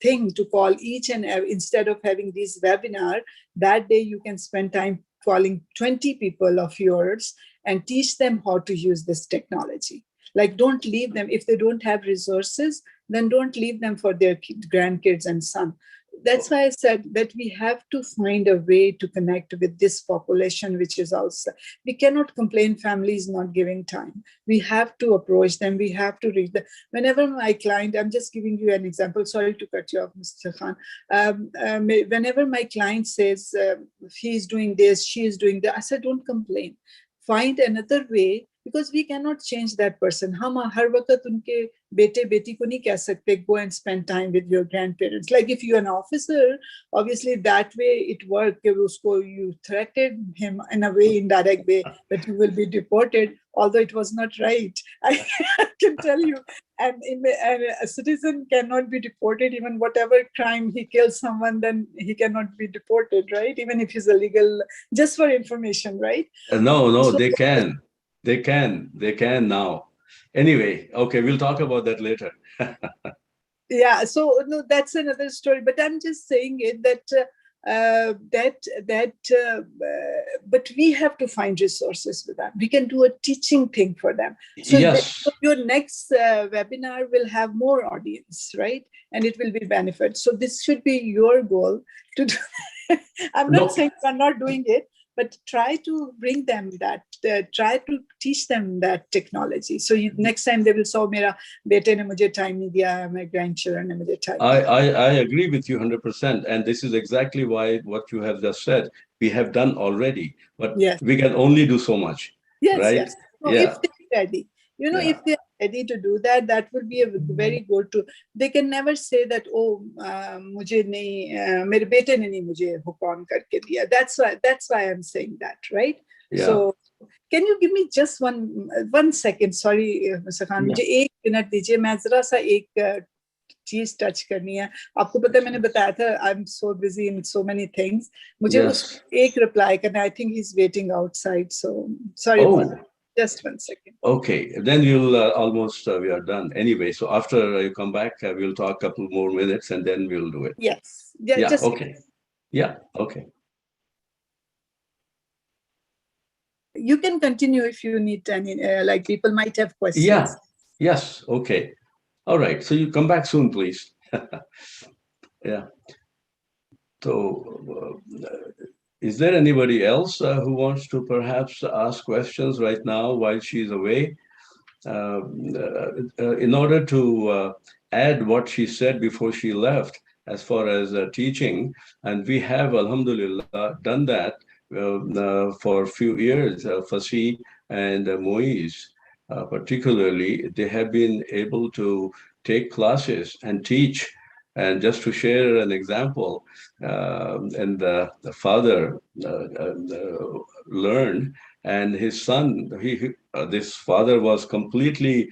thing to call each and every, instead of having these webinar, that day you can spend time calling 20 people of yours and teach them how to use this technology. Like, don't leave them. If they don't have resources, then don't leave them for their grandkids and son. That's why I said that we have to find a way to connect with this population, which is outside. We cannot complain families not giving time. We have to approach them. We have to reach them. Whenever my client, I'm just giving you an example. Sorry to cut you off, Mr. Khan. Whenever my client says he's doing this, she is doing that, I said, don't complain. Find another way because we cannot change that person. हम हर वक्त उनके बेटे बेटी को नहीं कह सकते go and spend time with your grandparents. Like if you're an officer, obviously that way it worked. You threatened him in a way, indirect way, that you will be deported, although it was not right. I can tell you. And a citizen cannot be deported, even whatever crime he kills someone, then he cannot be deported, right? Even if he's illegal, just for information, right? No, So, they can. They can now. Anyway, okay, we'll talk about that later. yeah, so no, that's another story. But I'm just saying it but we have to find resources for them. We can do a teaching thing for them. So yes, your next webinar will have more audience, right? And it will be benefit. So this should be your goal to do. I'm not saying you're not doing it, but try to bring them that, try to teach them that technology. So next time they will say, "Mera bete ne mujhe time nahi diya, my grandchildren ne mujhe time." I agree with you 100%. And this is exactly why what you have just said, we have done already, but yes, we can only do so much, yes, right? yes. So Yeah. if they're ready, Yeah. if they're ready to do that, that would be a very good to. They can never say that, "Oh, mujhe nahi, mere bete ne nahi mujhe hook on karke diya." That's why I'm saying that, right? Yeah. So can you give me just one second? Sorry, Mr. Khan, मुझे 1 minute दीजिए. मैं जरा सा एक चीज touch करनी है. आपको पता है मैंने बताया था, I'm so busy in so many things. मुझे उस एक reply करना. I think he's waiting outside. So sorry about that. Just 1 second. Okay, then you'll almost we are done anyway. So after you come back, we'll talk a couple more minutes and then we'll do it. Yes. Yeah. Just okay. Yeah. Okay. You can continue if you need any. Like people might have questions. Yeah. Yes. Okay. All right. So you come back soon, please. Yeah. So, is there anybody else who wants to perhaps ask questions right now while she's away? In order to add what she said before she left, as far as teaching, and we have, alhamdulillah, done that for a few years. 𝗔𝗀 and 𝗂𝗰𝗍, particularly, they have been able to take classes and teach. And just to share an example, and the father learned, and his son, this father was completely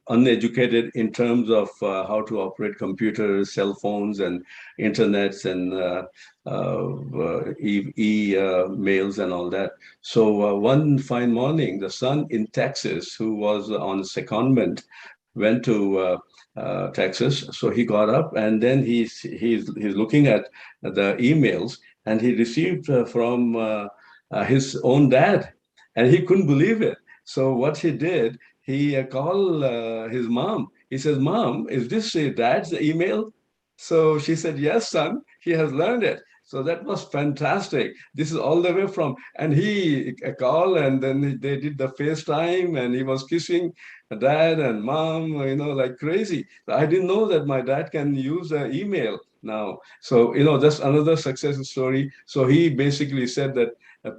uneducated in terms of how to operate computers, cell phones, and internets, and emails and all that. So one fine morning, the son in Texas, who was on secondment, went to Texas. So he got up, and then he's looking at the emails, and he received from his own dad, and he couldn't believe it. So what he did, he called his mom. He says, "Mom, is this dad's email?" So she said, "Yes, son, he has learned it." So that was fantastic. This is all the way from, and he called, and then they did the FaceTime, and he was kissing dad and mom, like crazy. I didn't know that my dad can use email now. So, that's another success story. So he basically said that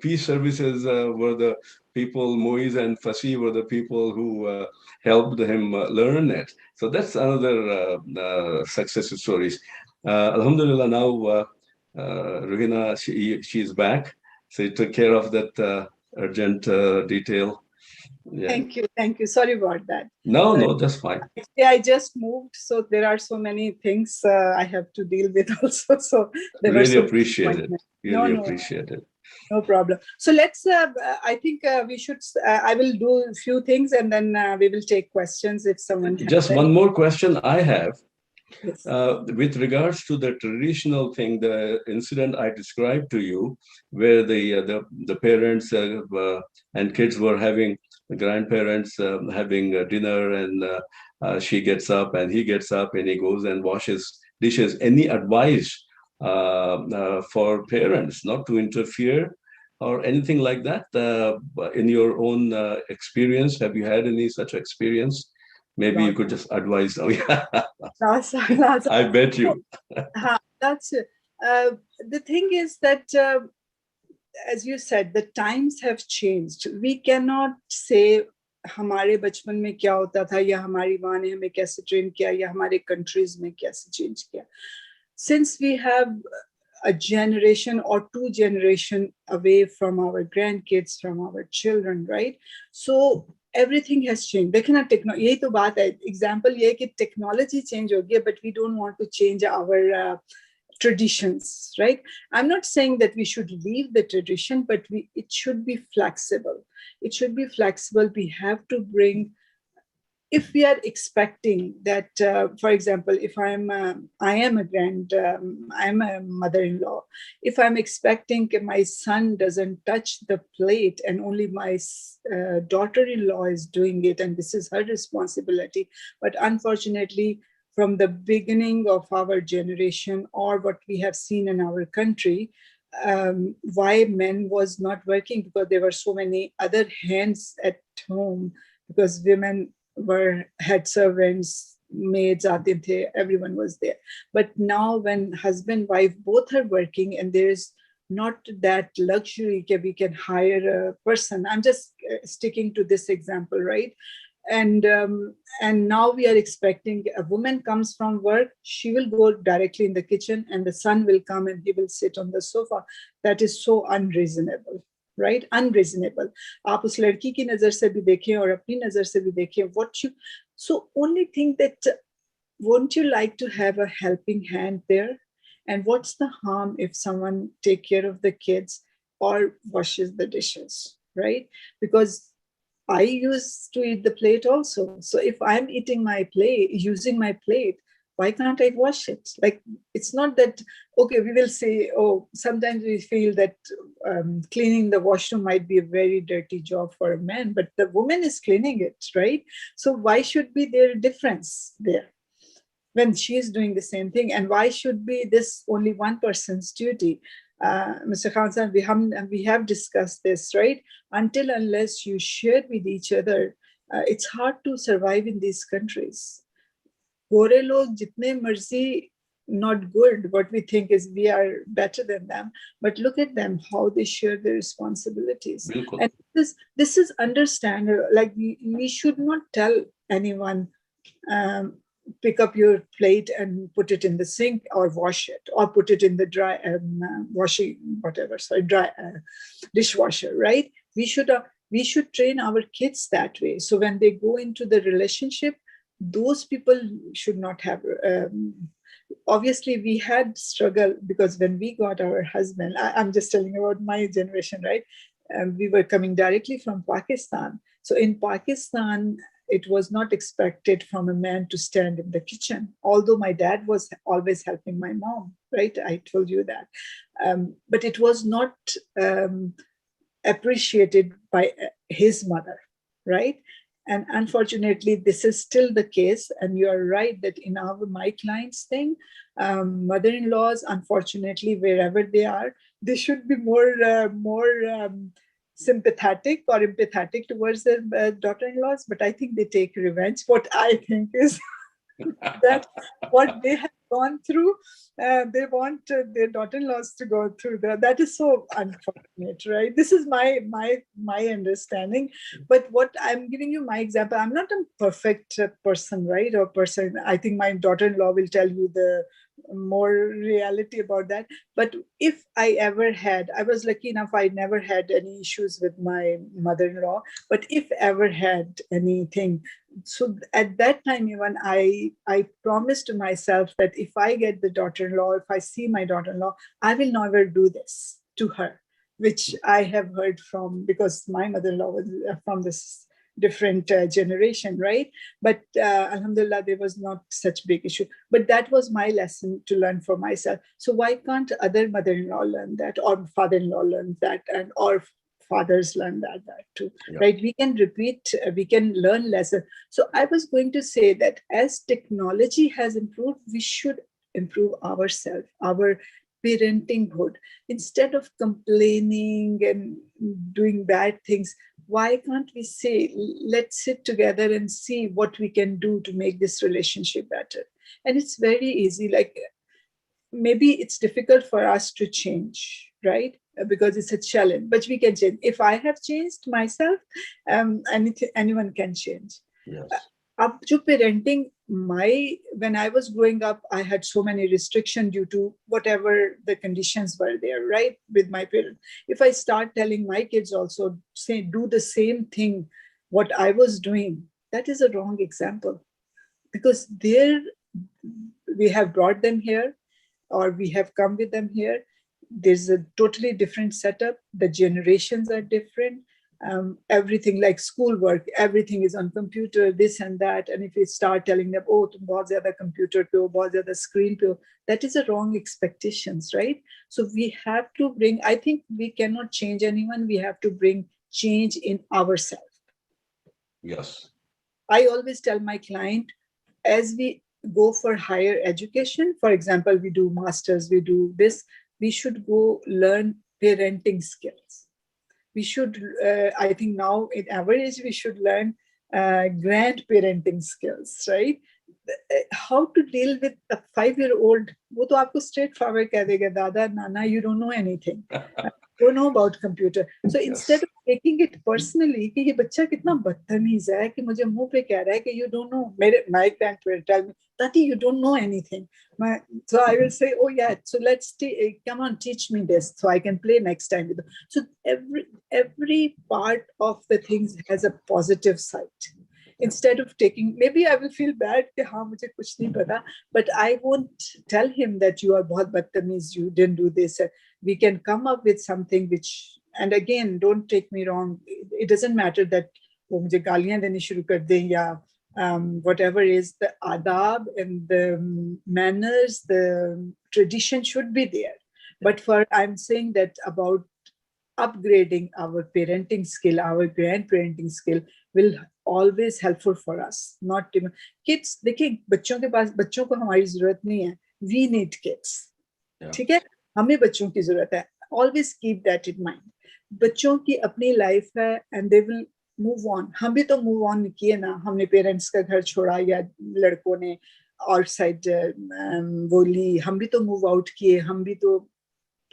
peace services were the people, 𝗂𝗍𝗀 and 𝗔𝗀 were the people who helped him learn it. So that's another success stories. Alhamdulillah, now Ruhina, she's back. So you took care of that urgent detail. Yeah. Thank you. Sorry about that. No, that's fine. Yeah, I just moved, so there are so many things I have to deal with also. So there really appreciate it. Really appreciate it. No problem. So let's, I think we should, I will do a few things and then we will take questions if someone has Just one more question I have. Yes. With regards to the traditional thing, the incident I described to you, where the parents and kids were having, the grandparents having dinner, and she gets up and he gets up and he goes and washes dishes. Any advice for parents not to interfere or anything like that in your own experience? Have you had any such experience? Maybe you could just advise them. I bet you. That's the thing is that as you said, the times have changed. We cannot say हमारे बचपन में क्या होता था या हमारी माँ ने हमें कैसे ट्रेन किया या हमारे कंट्रीज में कैसे चेंज किया. Since we have a generation or two generation away from our grandkids, from our children, right? So everything has changed. देखिए ना, यही तो बात है. Example ये है कि technology change हो गया, but we don't want to change our traditions, right? I'm not saying that we should leave the tradition, but it should be flexible. It should be flexible. We have to bring, if we are expecting that, for example, if I am a mother-in-law, if I'm expecting my son doesn't touch the plate and only my daughter-in-law is doing it, and this is her responsibility, but unfortunately, from the beginning of our generation or what we have seen in our country, why men was not working, because there were so many other hands at home, because women had servants, maids, everyone was there. But now when husband, wife, both are working and there's not that luxury that we can hire a person. I'm just sticking to this example, right? And now we are expecting a woman comes from work, she will go directly in the kitchen and the son will come and he will sit on the sofa. That is so unreasonable, right? Unreasonable. आप उस लड़की की नजर से भी देखें और अपनी नजर से भी देखें. So only thing that, won't you like to have a helping hand there? And what's the harm if someone take care of the kids or washes the dishes, right? Because I used to eat the plate also. So if I'm eating my plate, using my plate, why can't I wash it? Like, it's not that, okay, we will say, oh, sometimes we feel that cleaning the washroom might be a very dirty job for a man, but the woman is cleaning it, right? So why should be there a difference there when she is doing the same thing? And why should be this only one person's duty? Mr. Khan, we have discussed this, right? Until unless you share with each other, it's hard to survive in these countries. Gore log jitne marzi, not good. What we think is we are better than them, but look at them, how they share their responsibilities. Bilkul. And this is understandable. Like we should not tell anyone, pick up your plate and put it in the sink or wash it or put it in the dry dishwasher, right? We should train our kids that way. So when they go into the relationship, those people should not have, obviously we had struggle, because when we got our husband, I'm just telling about my generation, right? We were coming directly from Pakistan. So in Pakistan, it was not expected from a man to stand in the kitchen, although my dad was always helping my mom, right? I told you that. But it was not appreciated by his mother, right? And unfortunately, this is still the case. And you are right that in my clients' thing, mother-in-laws, unfortunately, wherever they are, they should be more sympathetic or empathetic towards their daughter-in-laws, but I think they take revenge. What I think is that what they have gone through, they want their daughter-in-laws to go through that. That is so unfortunate, right? This is my understanding. But what I'm giving you my example, I'm not a perfect person, right? Or person. I think my daughter-in-law will tell you the more reality about that. But if I ever had, I was lucky enough, I never had any issues with my mother-in-law. But if ever had anything, so at that time, even I promised to myself that if I get the daughter-in-law, if I see my daughter-in-law, I will never do this to her, which I have heard from, because my mother-in-law was from this different generation, right? But alhamdulillah, there was not such big issue. But that was my lesson to learn for myself. So why can't other mother-in-law learn that, or father-in-law learn that, and or fathers learn that too, yeah. Right? We can repeat, we can learn lessons. So I was going to say that as technology has improved, we should improve ourselves, our parentinghood. Instead of complaining and doing bad things, why can't we say, let's sit together and see what we can do to make this relationship better? And it's very easy. Like, maybe it's difficult for us to change, right? because it's a challenge, but we can change. If I have changed myself, anyone can change. Yes. Up to parenting, when I was growing up, I had so many restrictions due to whatever the conditions were there, right, with my parents. If I start telling my kids also, say, do the same thing, what I was doing, that is a wrong example. Because we have brought them here, or we have come with them here. There's a totally different setup. The generations are different. Everything like schoolwork, everything is on computer, this and that. And if we start telling them, oh, tum bahut zyada computer pe ho, bahut zyada screen pe ho, that is a wrong expectations, right? So we have to bring, I think we cannot change anyone. We have to bring change in ourselves. Yes. I always tell my client, as we go for higher education, for example, we do masters, we do this, we should go learn parenting skills. We should, I think now in our age, we should learn grandparenting skills, right? How to deal with a 5-year-old. वो तो आपको straight forward कह देगा, दादा, nana, you don't know anything. Don't know about computer. So instead of taking it personally, कि ये बच्चा कितना बदतमीज है कि मुझे मुंह पे कह रहा है कि you don't know. My grandparents tell me, Tati, you don't know anything. So I will say, oh yeah, so let's come on, teach me this so I can play next time with them. So every part of the things has a positive side. Instead of taking, maybe I will feel bad कि हाँ मुझे कुछ नहीं पता, but I won't tell him that you are बहुत बदतमीज, you didn't do this. We can come up with something which, and again, don't take me wrong, it doesn't matter that वो मुझे गालियाँ देनी शुरू कर दें या whatever is the adab and the manners, the tradition should be there. But I'm saying that about upgrading our parenting skill, our grandparenting skill will always helpful for us. Not even kids. देखिए बच्चों को हमारी जरूरत नहीं है. We need kids. ठीक है? हमें बच्चों की जरूरत है. Always keep that in mind. बच्चों की अपनी life है and they will move on. हम भी तो move on किए ना. हमने parents का घर छोड़ा या लड़कों ने outside वो ली. हम भी तो move out किए. हम भी तो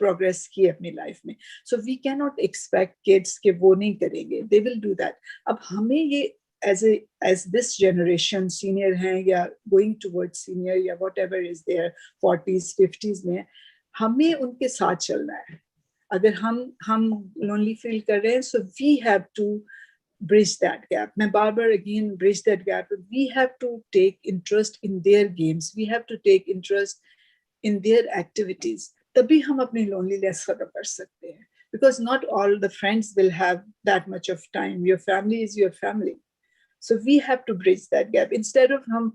progress की अपनी life में. So we cannot expect kids कि वो नहीं करेंगे. They will do that. अब हमें ये as this generation senior हैं या going towards senior या whatever is there 40s 50s में हमें उनके साथ चलना है. अगर हम lonely feel कर रहे हैं, so we have to bridge that gap. मैं बार-बार again bridge that gap. We have to take interest in their games. We have to take interest in their activities. तभी हम अपनी loneliness खत्म कर सकते हैं. Because not all the friends will have that much of time. Your family is your family. So we have to bridge that gap. Instead of हम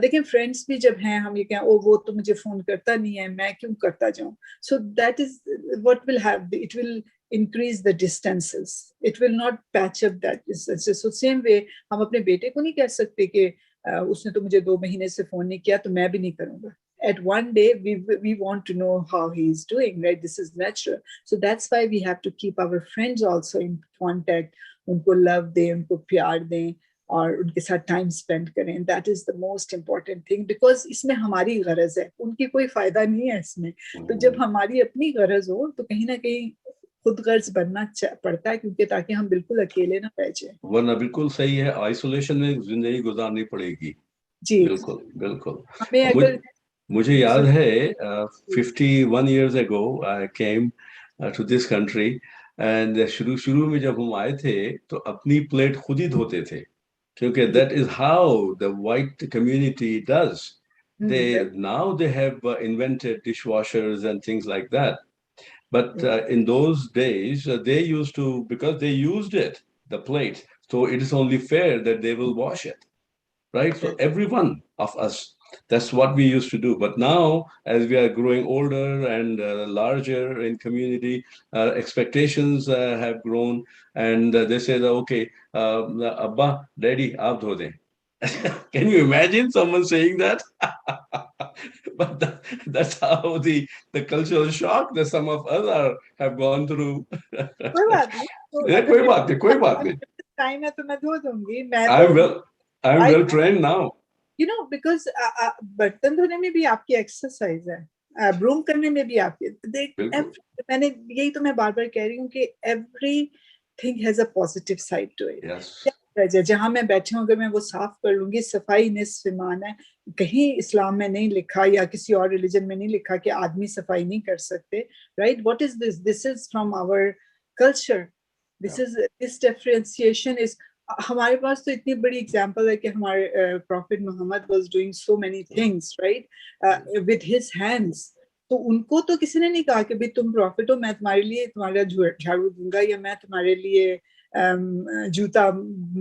देखिए friends भी जब हैं हम ये कहें ओ वो तो मुझे phone करता नहीं है मैं क्यों करता जाऊँ. So that is what will have. It will increase the distances. It will not patch up that distances. So same way हम अपने बेटे को नहीं कह सकते कि उसने तो मुझे 2 महीने से phone नहीं किया तो मैं भी नहीं करूँगा. At one day we want to know how he is doing, right? This is natural. So that's why we have to keep our friends also in contact. उनको love दें, उनको प्यार दें और उनके साथ time spend करें. That is the most important thing because इसमें हमारी गरज है. उनकी कोई फायदा नहीं है इसमें. तो जब हमारी अपनी गरज हो तो कहीं ना कहीं खुद गर्ज बनना पड़ता है क्योंकि ताकि हम बिल्कुल अकेले ना रह जाएं. वरना बिल्कुल सही है. आइसोलेशन में जिंदगी गुजारनी पड़ेगी. जी बिल्कुल बिल्कुल. हमें अगर मुझे याद है 51 years ago I came to this country and शुरू में जब हम आए थे तो अपनी प्लेट खुद ही धोते थे क्योंकि that is how the white community does. Now they have invented dishwashers and things like that. But in those days they used to, because they used it, the plate, so it is only fair that they will wash it, right? So every one of us, that's what we used to do. But now, as we are growing older and larger in community, expectations have grown, and they say that, okay, Abba, Daddy, aap dho de. Can you imagine someone saying that? But that's how the cultural shock that some of us have gone through. कोई बात नहीं. Time है तो मैं धो दूंगी. I'm well trained now. You know, because बर्तन धोने में भी आपकी exercise है. ब्रूम करने में भी आपके देख मैंने यही तो मैं बार बार कह रही हूँ कि everything has a positive side to it. जहां मैं बैठी हूँ अगर मैं वो साफ कर लूंगी, सफाई निस्फ ईमान है, कहीं इस्लाम में नहीं लिखा या किसी और रिलीजन में नहीं लिखा कि आदमी सफाई नहीं कर सकते, right? What is this? This is from our culture. This differentiation is, हमारे पास तो इतनी बड़ी एग्जांपल है कि हमारे prophet Muhammad was doing so many things, right, with his hands. तो उनको तो किसी ने नहीं कहा कि भाई तुम प्रॉफिट हो, मैं तुम्हारे लिए तुम्हारा झाड़ू दूंगा या मैं तुम्हारे लिए जूता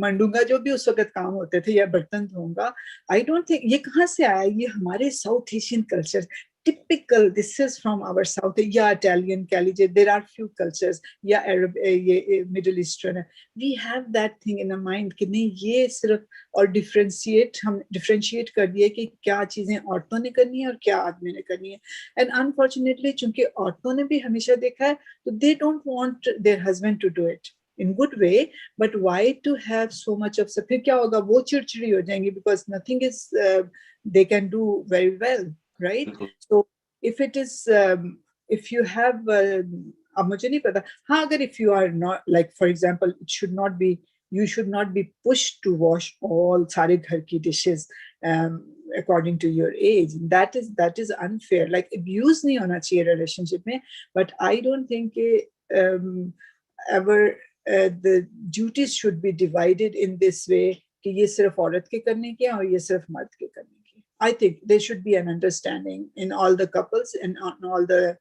मंडूंगा, जो भी उस वक्त काम होते थे, या बर्तन धोऊंगा। आई डोंट थिंक ये कहाँ से आया, ये हमारे south Asian culture typical, this is from our south, या Italian कह लीजिए, there are few cultures, या Arab, ये Middle Eastern है, we have that thing in our mind कि नहीं ये सिर्फ, और हम differentiate कर दिए कि क्या चीजें औरतों ने करनी है और क्या आदमी ने करनी है। and unfortunately चूंकि औरतों ने भी हमेशा देखा है, तो they don't want their husband to do it in good way, but why to have so much of, फिर क्या होगा, वो चिड़चिड़ी हो जाएंगी, because nothing is they can do very well, right? So if it is if you have अब मुझे नहीं पता, हाँ, अगर if you are not, like for example, it should not be, you should not be pushed to wash all सारे घर की dishes according to your age. That is unfair. Like abuse नहीं होना चाहिए relationship में, but I don't think ever the duties should be divided in this way कि ये सिर्फ औरत के करने के और ये सिर्फ मर्द के करने के। I think there should be an understanding in all the couples and on all the,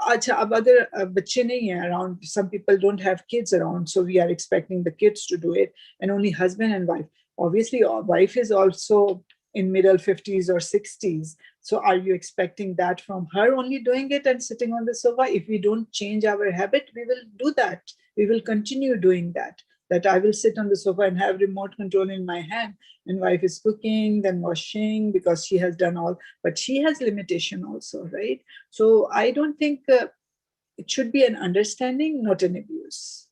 अच्छा अब अगर बच्चे नहीं हैं around, some people don't have kids around, so we are expecting the kids to do it, and only husband and wife. Obviously wife is also in middle 50s or 60s, so are you expecting that from her only doing it and sitting on the sofa? If we don't change our habit, we will do that, we will continue doing that I will sit on the sofa and have remote control in my hand, and wife is cooking, then washing, because she has done all, but she has limitation also, right? So I don't think it should be an understanding, not an abuse.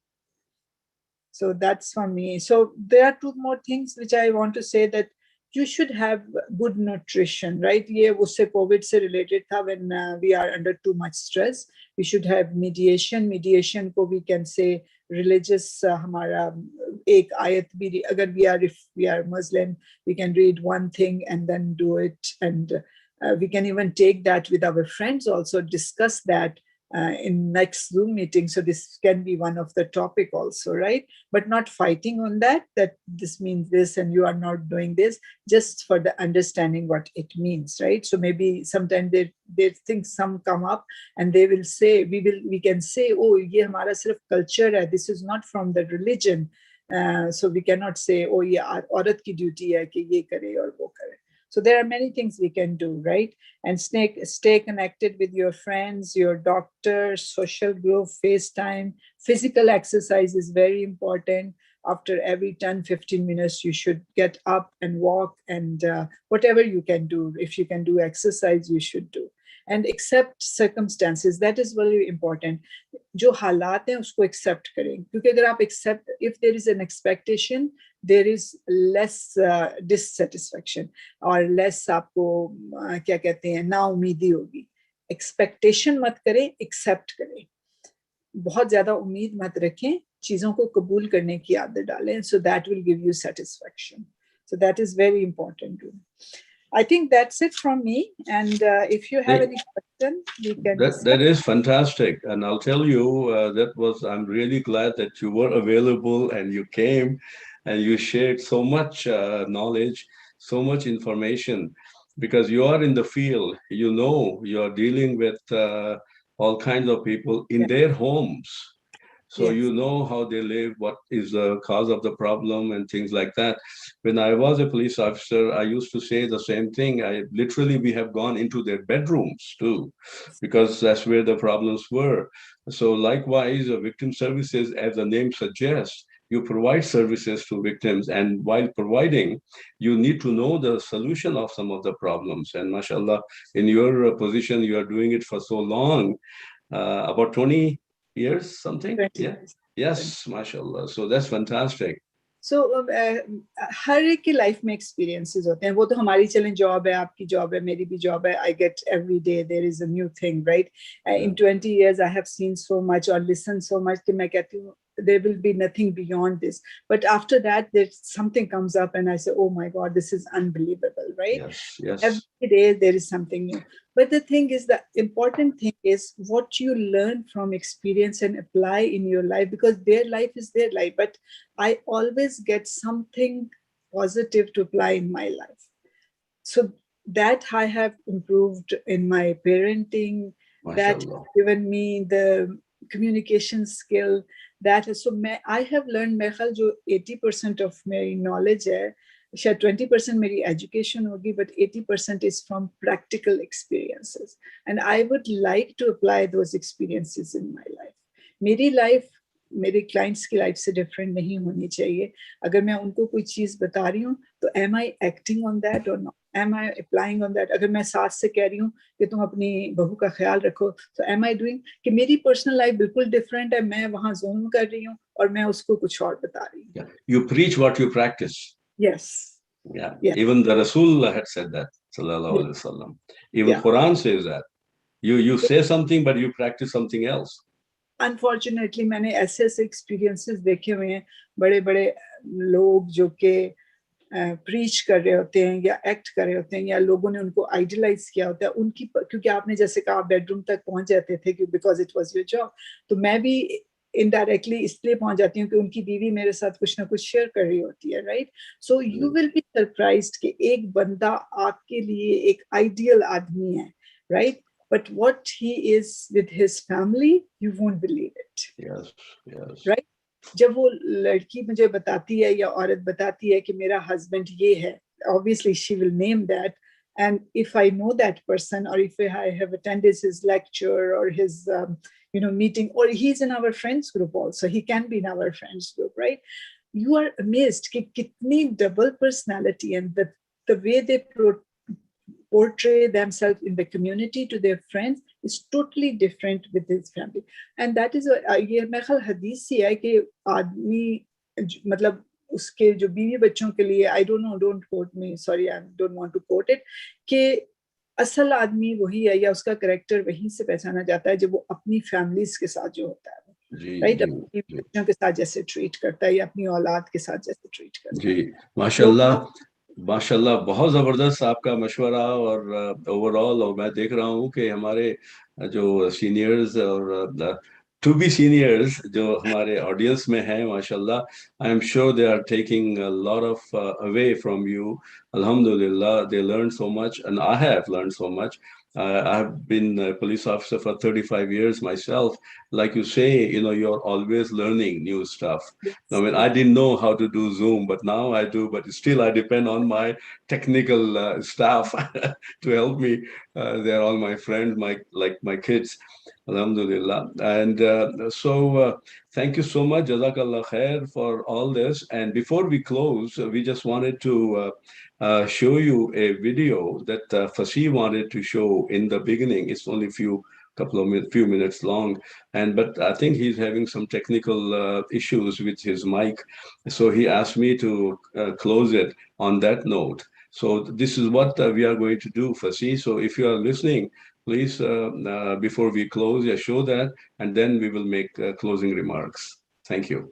So that's for me. So there are two more things which I want to say, that you should have good nutrition, right? ये उससे COVID से related था, when we are under too much stress, we should have mediation को we can say religious, हमारा एक आयत भी, अगर if we are Muslim, we can read one thing and then do it, and we can even take that with our friends also, discuss that in next Zoom meeting. So this can be one of the topic also, right? But not fighting on that this means this and you are not doing this, just for the understanding what it means, right? So maybe sometimes they think some come up and they will say, we can say, oh, ye hamara sirf culture hai, this is not from the religion. So we cannot say, oh, ye aurat ki duty hai ki ye kare aur wo kare. So there are many things we can do, right? And stay connected with your friends, your doctor, social group, FaceTime. Physical exercise is very important. After every 10-15 minutes, you should get up and walk, and whatever you can do. If you can do exercise, you should do. And accept circumstances. That is very important. जो हालात हैं उसको accept करें, क्योंकि अगर आप accept, if there is an expectation, there is less dissatisfaction और less आपको क्या कहते हैं, ना उम्मीदी होगी. Expectation मत करें, accept करें. बहुत ज़्यादा उम्मीद मत रखें, चीज़ों को कबूल करने की आदत डालें. So that will give you satisfaction. So that is very important too. I think that's it from me. And if you have any question, you can. That is fantastic. And I'll tell you, I'm really glad that you were available and you came and you shared so much knowledge, so much information, because you are in the field, you are dealing with all kinds of people in their homes. So you know how they live, what is the cause of the problem and things like that. When I was a police officer, I used to say the same thing. We have gone into their bedrooms too, because that's where the problems were. So likewise, victim services, as the name suggests, you provide services to victims, and while providing, you need to know the solution of some of the problems. And mashallah, in your position, you are doing it for so long, about 20 years, something? 20 yeah. years. Yes, mashallah. So that's fantastic. सो हर एक की life में experiences होते हैं. वो तो हमारी चलें job है, आपकी जॉब है, मेरी भी जॉब है. I get every day there is a new thing, right? In 20 years I have seen so much और लिसन सो मच कि मैं कहती हूँ there will be nothing beyond this. But after that, there's something comes up and I say, oh my God, this is unbelievable, right? Yes, yes. Every day there is something new. But the thing is, the important thing is what you learn from experience and apply in your life, because their life is their life. But I always get something positive to apply in my life. So that I have improved in my parenting, that has given me the communication skill. That is, so I have learned मेरे ख्याल जो 80% of मेरी knowledge है, शायद 20% मेरी education होगी, but 80% is from practical experiences, and I would like to apply those experiences in my life. मेरी life मेरे क्लाइंट्स की लाइफ से डिफरेंट नहीं होनी चाहिए. अगर मैं उनको कोई चीज बता रही हूँ तो am I acting on that और not, am I applying on that? अगर मैं सास से कह रही हूँ कि तुम अपनी बहू का ख्याल रखो, तो एम आई डूइंग कि मेरी पर्सनल लाइफ बिल्कुल डिफरेंट है, मैं वहां जूम कर रही हूँ और मैं उसको कुछ और बता रही हूँ. You preach what you practice. Yes. Yeah. Yeah. Even the Rasul had said that, sallallahu alaihi wasallam. Even Quran says that. You say something, but you practice something else. Unfortunately मैंने ऐसे ऐसे एक्सपीरियंसेस देखे हुए हैं, बड़े बड़े लोग जो कि प्रीच कर रहे होते हैं या एक्ट कर रहे होते हैं या लोगों ने उनको आइडियलाइज किया होता है उनकी, क्योंकि आपने जैसे कहा बेडरूम तक पहुंच जाते थे because it was your job, तो मैं भी इनडायरेक्टली इसलिए पहुंच जाती हूँ कि उनकी बीवी मेरे साथ कुछ ना कुछ शेयर कर रही होती है, right? So you will be surprised कि एक बंदा आपके लिए एक आइडियल आदमी है, right? But what he is with his family, you won't believe it. Yes, yes. Right? जब वो लड़की मुझे बताती है या औरत बताती है कि मेरा हस्बैंड ये है, obviously she will name that, and if I know that person or if I have attended his lecture or his meeting, or he's in our friends group also, he can be in our friends group, right? You are amazed कि कितनी double personality and the way they portray themselves in the community to their friends is totally different with his family. And that is ये मेरे ख्याल हदीस से है कि आदमी मतलब उसके जो बीवी बच्चों के लिए, I don't know, don't quote me, sorry, I don't want to quote it, कि असल आदमी वही है या उसका करेक्टर वहीं से पहचाना जाता है जब वो अपनी फैमिलीज के साथ जो होता है, राइट? अपनी बच्चों के साथ जैसे ट्रीट करता है या अपनी औलाद के साथ जैसे ट्रीट करता है. जी माशाल्लाह, माशाल्लाह, बहुत ज़बरदस्त आपका मशवरा और ओवरऑल. और मैं देख रहा हूँ कि हमारे जो सीनियर्स और टू बी सीनियर्स जो हमारे ऑडियंस में हैं, माशाल्लाह, I am sure they are taking a lot of away from you. Alhamdulillah, they learn so much, and I have learned so much. I've been a police officer for 35 years myself. Like you say, you're always learning new stuff. I mean, I didn't know how to do Zoom, but now I do. But still, I depend on my technical staff to help me. They're all my friends, my kids. Alhamdulillah. And thank you so much, Jazakallah khair, for all this. And before we close, we just wanted to show you a video that 𝗙𝗲𝗀𝗃 wanted to show in the beginning. It's only few minutes long, but I think he's having some technical issues with his mic, so he asked me to close it on that note. So this is what we are going to do, 𝗙𝗲𝗀. So if you are listening, please, before we close, show that, and then we will make closing remarks. Thank you.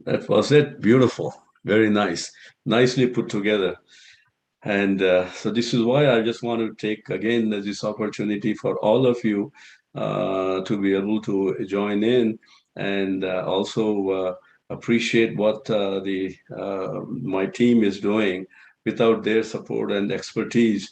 That was it. Beautiful. Very nice. Nicely put together. And so this is why I just want to take again this opportunity for all of you to be able to join in and also appreciate what the my team is doing. Without their support and expertise,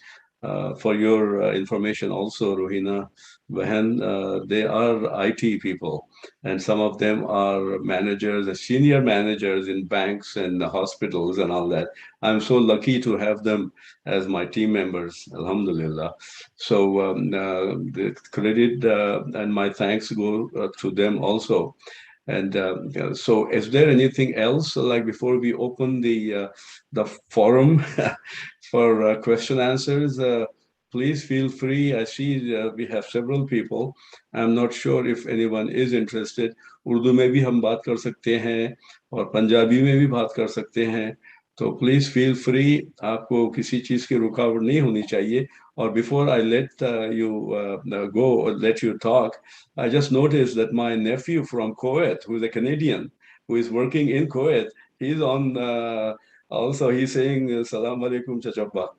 for your information also, Rohina, Bahan, they are IT people, and some of them are managers, senior managers in banks and hospitals and all that. I'm so lucky to have them as my team members, Alhamdulillah. So the credit and my thanks go to them also. And so, is there anything else, like before we open the forum for question answers? Please feel free. I see we have several people. I'm not sure if anyone is interested. Urdu में भी हम बात कर सकते हैं और पंजाबी में भी बात कर सकते हैं. तो प्लीज फील फ्री. आपको किसी चीज की रुकावट नहीं होनी चाहिए. Or before I let you go, or let you talk, I just noticed that my nephew from Kuwait, who is a Canadian, who is working in Kuwait, he's on. Also, he's saying "Salam alaikum, chachappa."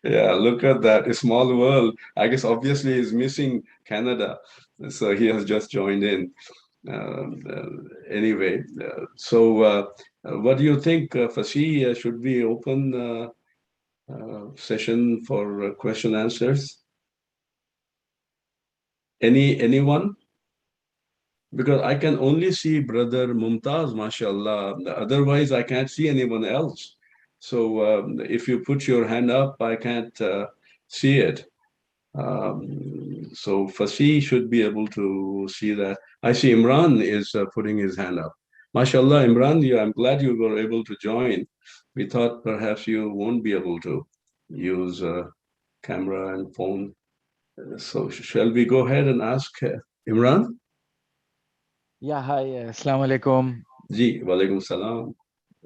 Yeah, look at that, a small world. I guess obviously he's missing Canada, so he has just joined in. Anyway, what do you think, Fasi? Should we open session for question answers? Anyone? Because I can only see Brother Mumtaz, mashallah. Otherwise, I can't see anyone else. So if you put your hand up, I can't see it. So Fasi should be able to see that. I see Imran is putting his hand up. Mashallah, Imran, I'm glad you were able to join. We thought perhaps you won't be able to use camera and phone. So shall we go ahead and ask Imran? Yeah, hi, Assalamu alaikum. Ji, walaikum salam.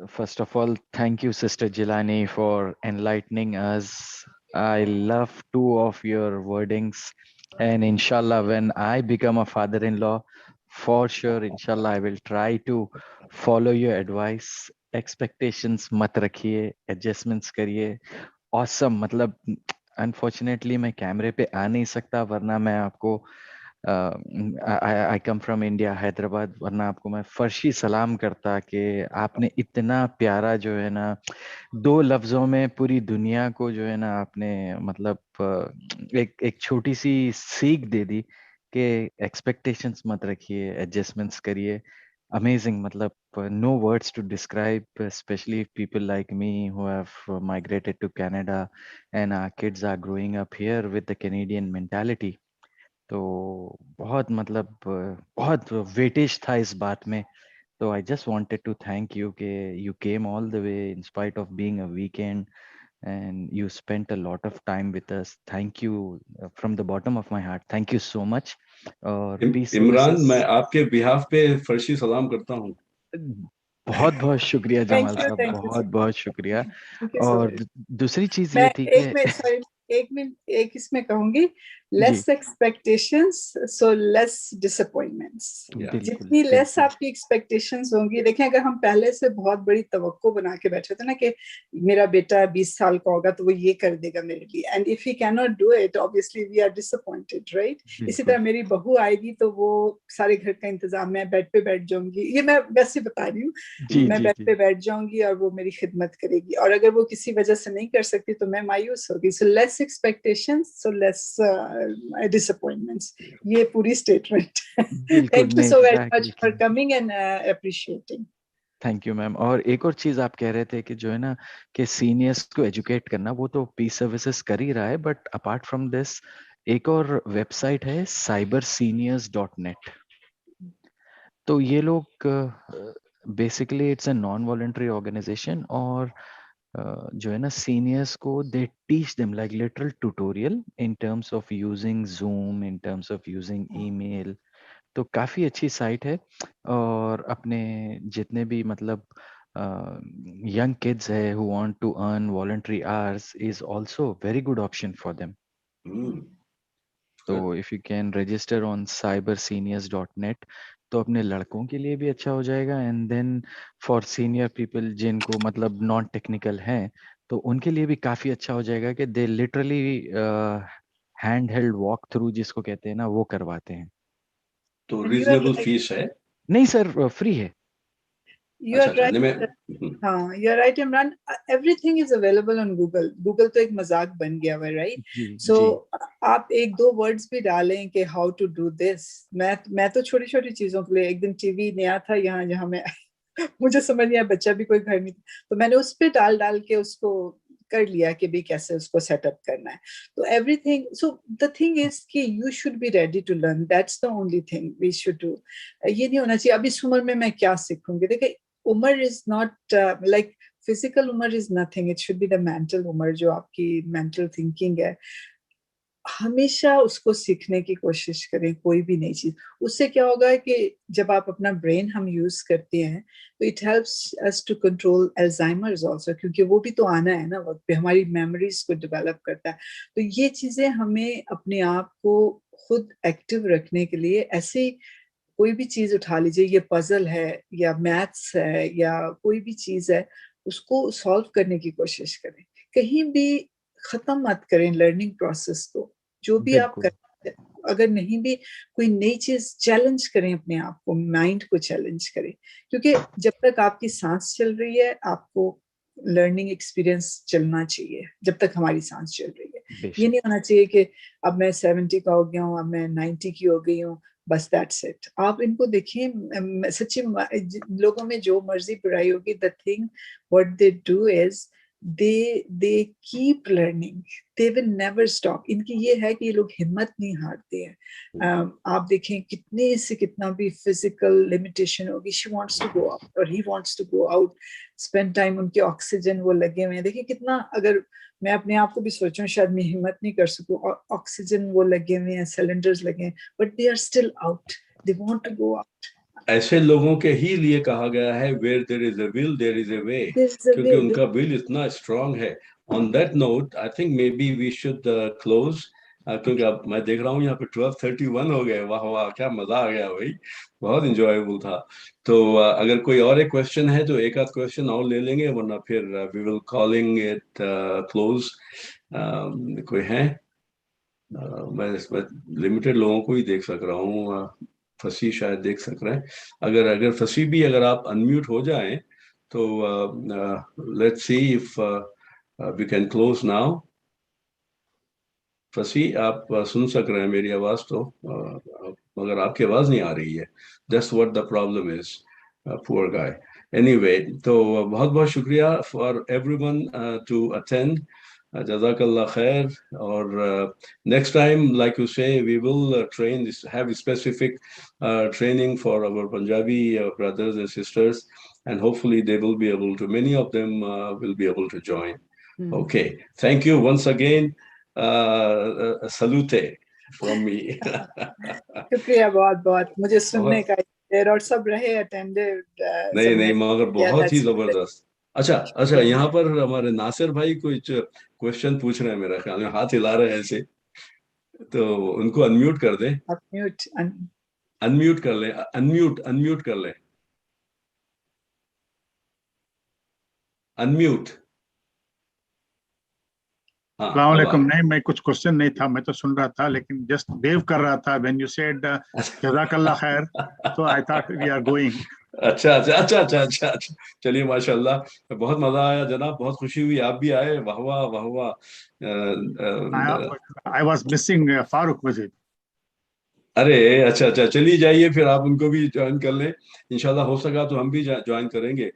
First of all, thank you, Sister Jilani, for enlightening us. I love two of your wordings. And inshallah, when I become a father-in-law, for sure, inshallah, I will try to follow your advice. Expectations mat rakhiye, adjustments kariye. Awesome. मतलब unfortunately मैं कैमरे पे आ नहीं सकता, वरना मैं आपको आई come from India, Hyderabad, वरना आपको मैं फर्शी सलाम करता कि आपने इतना प्यारा जो है ना 2 लफ्जों में पूरी दुनिया को जो है ना आपने मतलब एक छोटी सी सीख दे दी कि एक्सपेक्टेशंस मत रखिए, एडजस्टमेंट्स करिए. Amazing, matlab, no words to describe, especially people like me who have migrated to Canada and our kids are growing up here with the Canadian mentality. तो बहुत मतलब बहुत वेटेज था इस बात में. तो I just wanted to thank you कि you came all the way in spite of being a weekend and you spent a lot of time with us. Thank you from the bottom of my heart. Thank you so much. और peace Imran, services. मैं आपके behalf पे फर्शी सलाम करता हूँ. बहुत बहुत शुक्रिया जमाल साहब, thank you, बहुत बहुत शुक्रिया. Thank you so और much. दूसरी चीज मैं ये थी कि एक मिनट एक इसमें कहूंगी, less expectations so less disappointments. जितनी लेस आपकी एक्सपेक्टेशंस होंगी, देखें अगर हम पहले से बहुत बड़ी तवक्को बना के बैठे थे ना कि मेरा बेटा 20 साल का होगा तो वो ये कर देगा मेरे लिए, and if he can not do it obviously we are disappointed, right. इसी तरह मेरी बहू आएगी तो वो सारे घर का इंतजाम, मैं बेड पे बैठ जाऊंगी, ये मैं वैसे बता रही हूँ, मैं बेड पे बैठ जाऊंगी और वो मेरी खिदमत करेगी, और अगर वो किसी वजह से नहीं कर सकती तो मैं मायूस होगी. So less expectations, so less disappointments. ये पूरी statement. Thank you so very much for coming and appreciating. Thank you ma'am. और एक और चीज आप कह रहे थे कि जो है ना कि सीनियर्स को एजुकेट करना, वो तो पीस सर्विसेज कर ही रहा है, बट अपार्ट फ्रॉम दिस एक और वेबसाइट है cyberseniors.net. तो ये लोग basically it's a non voluntary organisation, और जो है ना सीनियर्स को they teach them like literal tutorial in terms of using Zoom, in terms of using email. तो काफी अच्छी साइट है. और अपने जितने भी मतलब यंग किड्स है who want to earn voluntary hours is also very good option for them. तो if you can register on cyberseniors.net, तो अपने लड़कों के लिए भी अच्छा हो जाएगा, and then for senior people जिनको मतलब नॉन टेक्निकल हैं, तो उनके लिए भी काफी अच्छा हो जाएगा कि they literally hand held walk through जिसको कहते हैं ना, वो करवाते हैं। तो And you are reasonable right. Fees है? नहीं सर, फ्री है। You अच्छा are अच्छा, right. नहीं मैं हाँ, you're right, Imran. Everything is available on Google. Google तो एक मजाक बन गया हुआ है, right? जी So जी आप एक दो words भी डालें कि how to do this. मैं तो छोटी छोटी चीजों के लिए, एक दिन टीवी नया था यहाँ जहाँ मैं मुझे समझ नहीं आया, बच्चा भी कोई घर नहीं था, तो मैंने उस पे डाल के उसको कर लिया कि भी कैसे उसको सेटअप करना है। तो everything, so the thing is कि you should be ready to learn, that's the only thing we should do. ये नहीं होना चाहिए अब इस उम्र में मैं क्या सीखूंगी। देखिए, उम्र इज नॉट लाइक फिजिकल उम्र is nothing, it should be the mental उम्र, जो आपकी मेंटल थिंकिंग है। हमेशा उसको सीखने की कोशिश करें, कोई भी नई चीज। उससे क्या होगा कि जब आप अपना ब्रेन हम यूज करते हैं तो it helps us to control Alzheimer's also, क्योंकि वो भी तो आना है ना वक्त पे, हमारी मेमोरीज को डेवलप करता है। तो ये चीजें हमें अपने आप को खुद एक्टिव रखने के लिए, ऐसे कोई भी चीज उठा लीजिए, ये पजल है या मैथ्स है या कोई भी चीज है, उसको सॉल्व करने की कोशिश करें। कहीं भी खत्म मत करें लर्निंग प्रोसेस को। जो भी आप बिल्कुल करते हैं, अगर नहीं भी कोई नई चीज, चैलेंज करें अपने आप को, माइंड को चैलेंज करें, क्योंकि जब तक आपकी सांस चल रही है आपको लर्निंग एक्सपीरियंस चलना चाहिए, जब तक हमारी सांस चल रही है। ये बेशक। नहीं होना चाहिए कि अब मैं 70 का हो गया हूँ, अब मैं 90 की हो गई हूँ, बस दैट्स इट। आप इनको देखिए, सच्ची लोगों में जो मर्जी बुराई होगी, the thing what they do is they keep learning, they will never stop। इनकी ये है कि ये लोग हिम्मत नहीं हारते हैं। आप देखें कितने से कितना भी फिजिकल लिमिटेशन होगी, she wants to go out और he wants to go out, spend time, उनके ऑक्सीजन वो लगे हुए हैं। देखिए कितना, अगर मैं अपने आप को भी सोचूं शायद मैं हिम्मत नहीं कर सकूं, और ऑक्सीजन वो लगे हुए हैं, सिलेंडर्स लगे हैं, but they are still out, they want to go out. ऐसे लोगों के ही लिए कहा गया है where there is a will there is a way, क्योंकि उनका विल इतना स्ट्रांग है। On that note I think maybe we should close, क्योंकि अब मैं देख रहा हूँ यहाँ पे 12:31 हो गए। वाह वाह, क्या मजा आ गया भाई, बहुत इंजॉयबल था। तो अगर कोई और एक क्वेश्चन है तो एक आध क्वेश्चन और ले लेंगे, वरना फिर we will calling it close. कोई है? मैं इसमें लिमिटेड लोगों को ही देख सक रहा हूँ, फसी शायद देख सक रहे हैं। अगर फसी भी, अगर आप अनम्यूट हो जाएं तो let's see if we can close now. फसी, आप सुन सक रहे हैं मेरी आवाज तो, मगर आपकी आवाज नहीं आ रही है। That's what the problem is, poor guy. Anyway, तो बहुत बहुत शुक्रिया for everyone to attend. Jazakallah khair. Or next time, like you say, we will have specific training for our Punjabi brothers and sisters, and hopefully they will be able to, many of them will be able to join. Okay. Thank you once again. Salute from me. शुक्रिया बहुत बहुत, मुझे सुनने बहुत का देर, और सब रहे अटेंडेड, नहीं नहीं, सबने मगर किया, बहुत ही दैट्स जबरदस्त। अच्छा अच्छा, यहाँ पर हमारे नासिर भाई कुछ क्वेश्चन पूछ रहे हैं, मेरा ख्याल में हाथ हिला रहे हैं ऐसे, तो उनको अनम्यूट कर दें। म्यूट। अनम्यूट कर लें, अनम्यूट अनम्यूट कर लें, अनम्यूट। हाँ, अस्सलाम अब आ वालेकुम। गए। नहीं, मैं कुछ क्वेश्चन नहीं था, मैं तो सुन रहा था, लेकिन जस्ट वेव कर रहा था व्हेन यू सेड जज़ाकल्लाह खैर, तो I thought we are going. अच्छा अच्छा अच्छा अच्छा अच्छा अच्छा, चलिए माशाल्लाह, बहुत मजा आया जनाब, बहुत खुशी हुई आप भी आए। वाह वाह वाह वाह। I was missing Farooq visit. अरे अच्छा अच्छा, चलिए जाइए फिर, आप उनको भी ज्वाइन कर लें। इंशाल्लाह हो सका तो हम भी ज्वाइन करेंगे।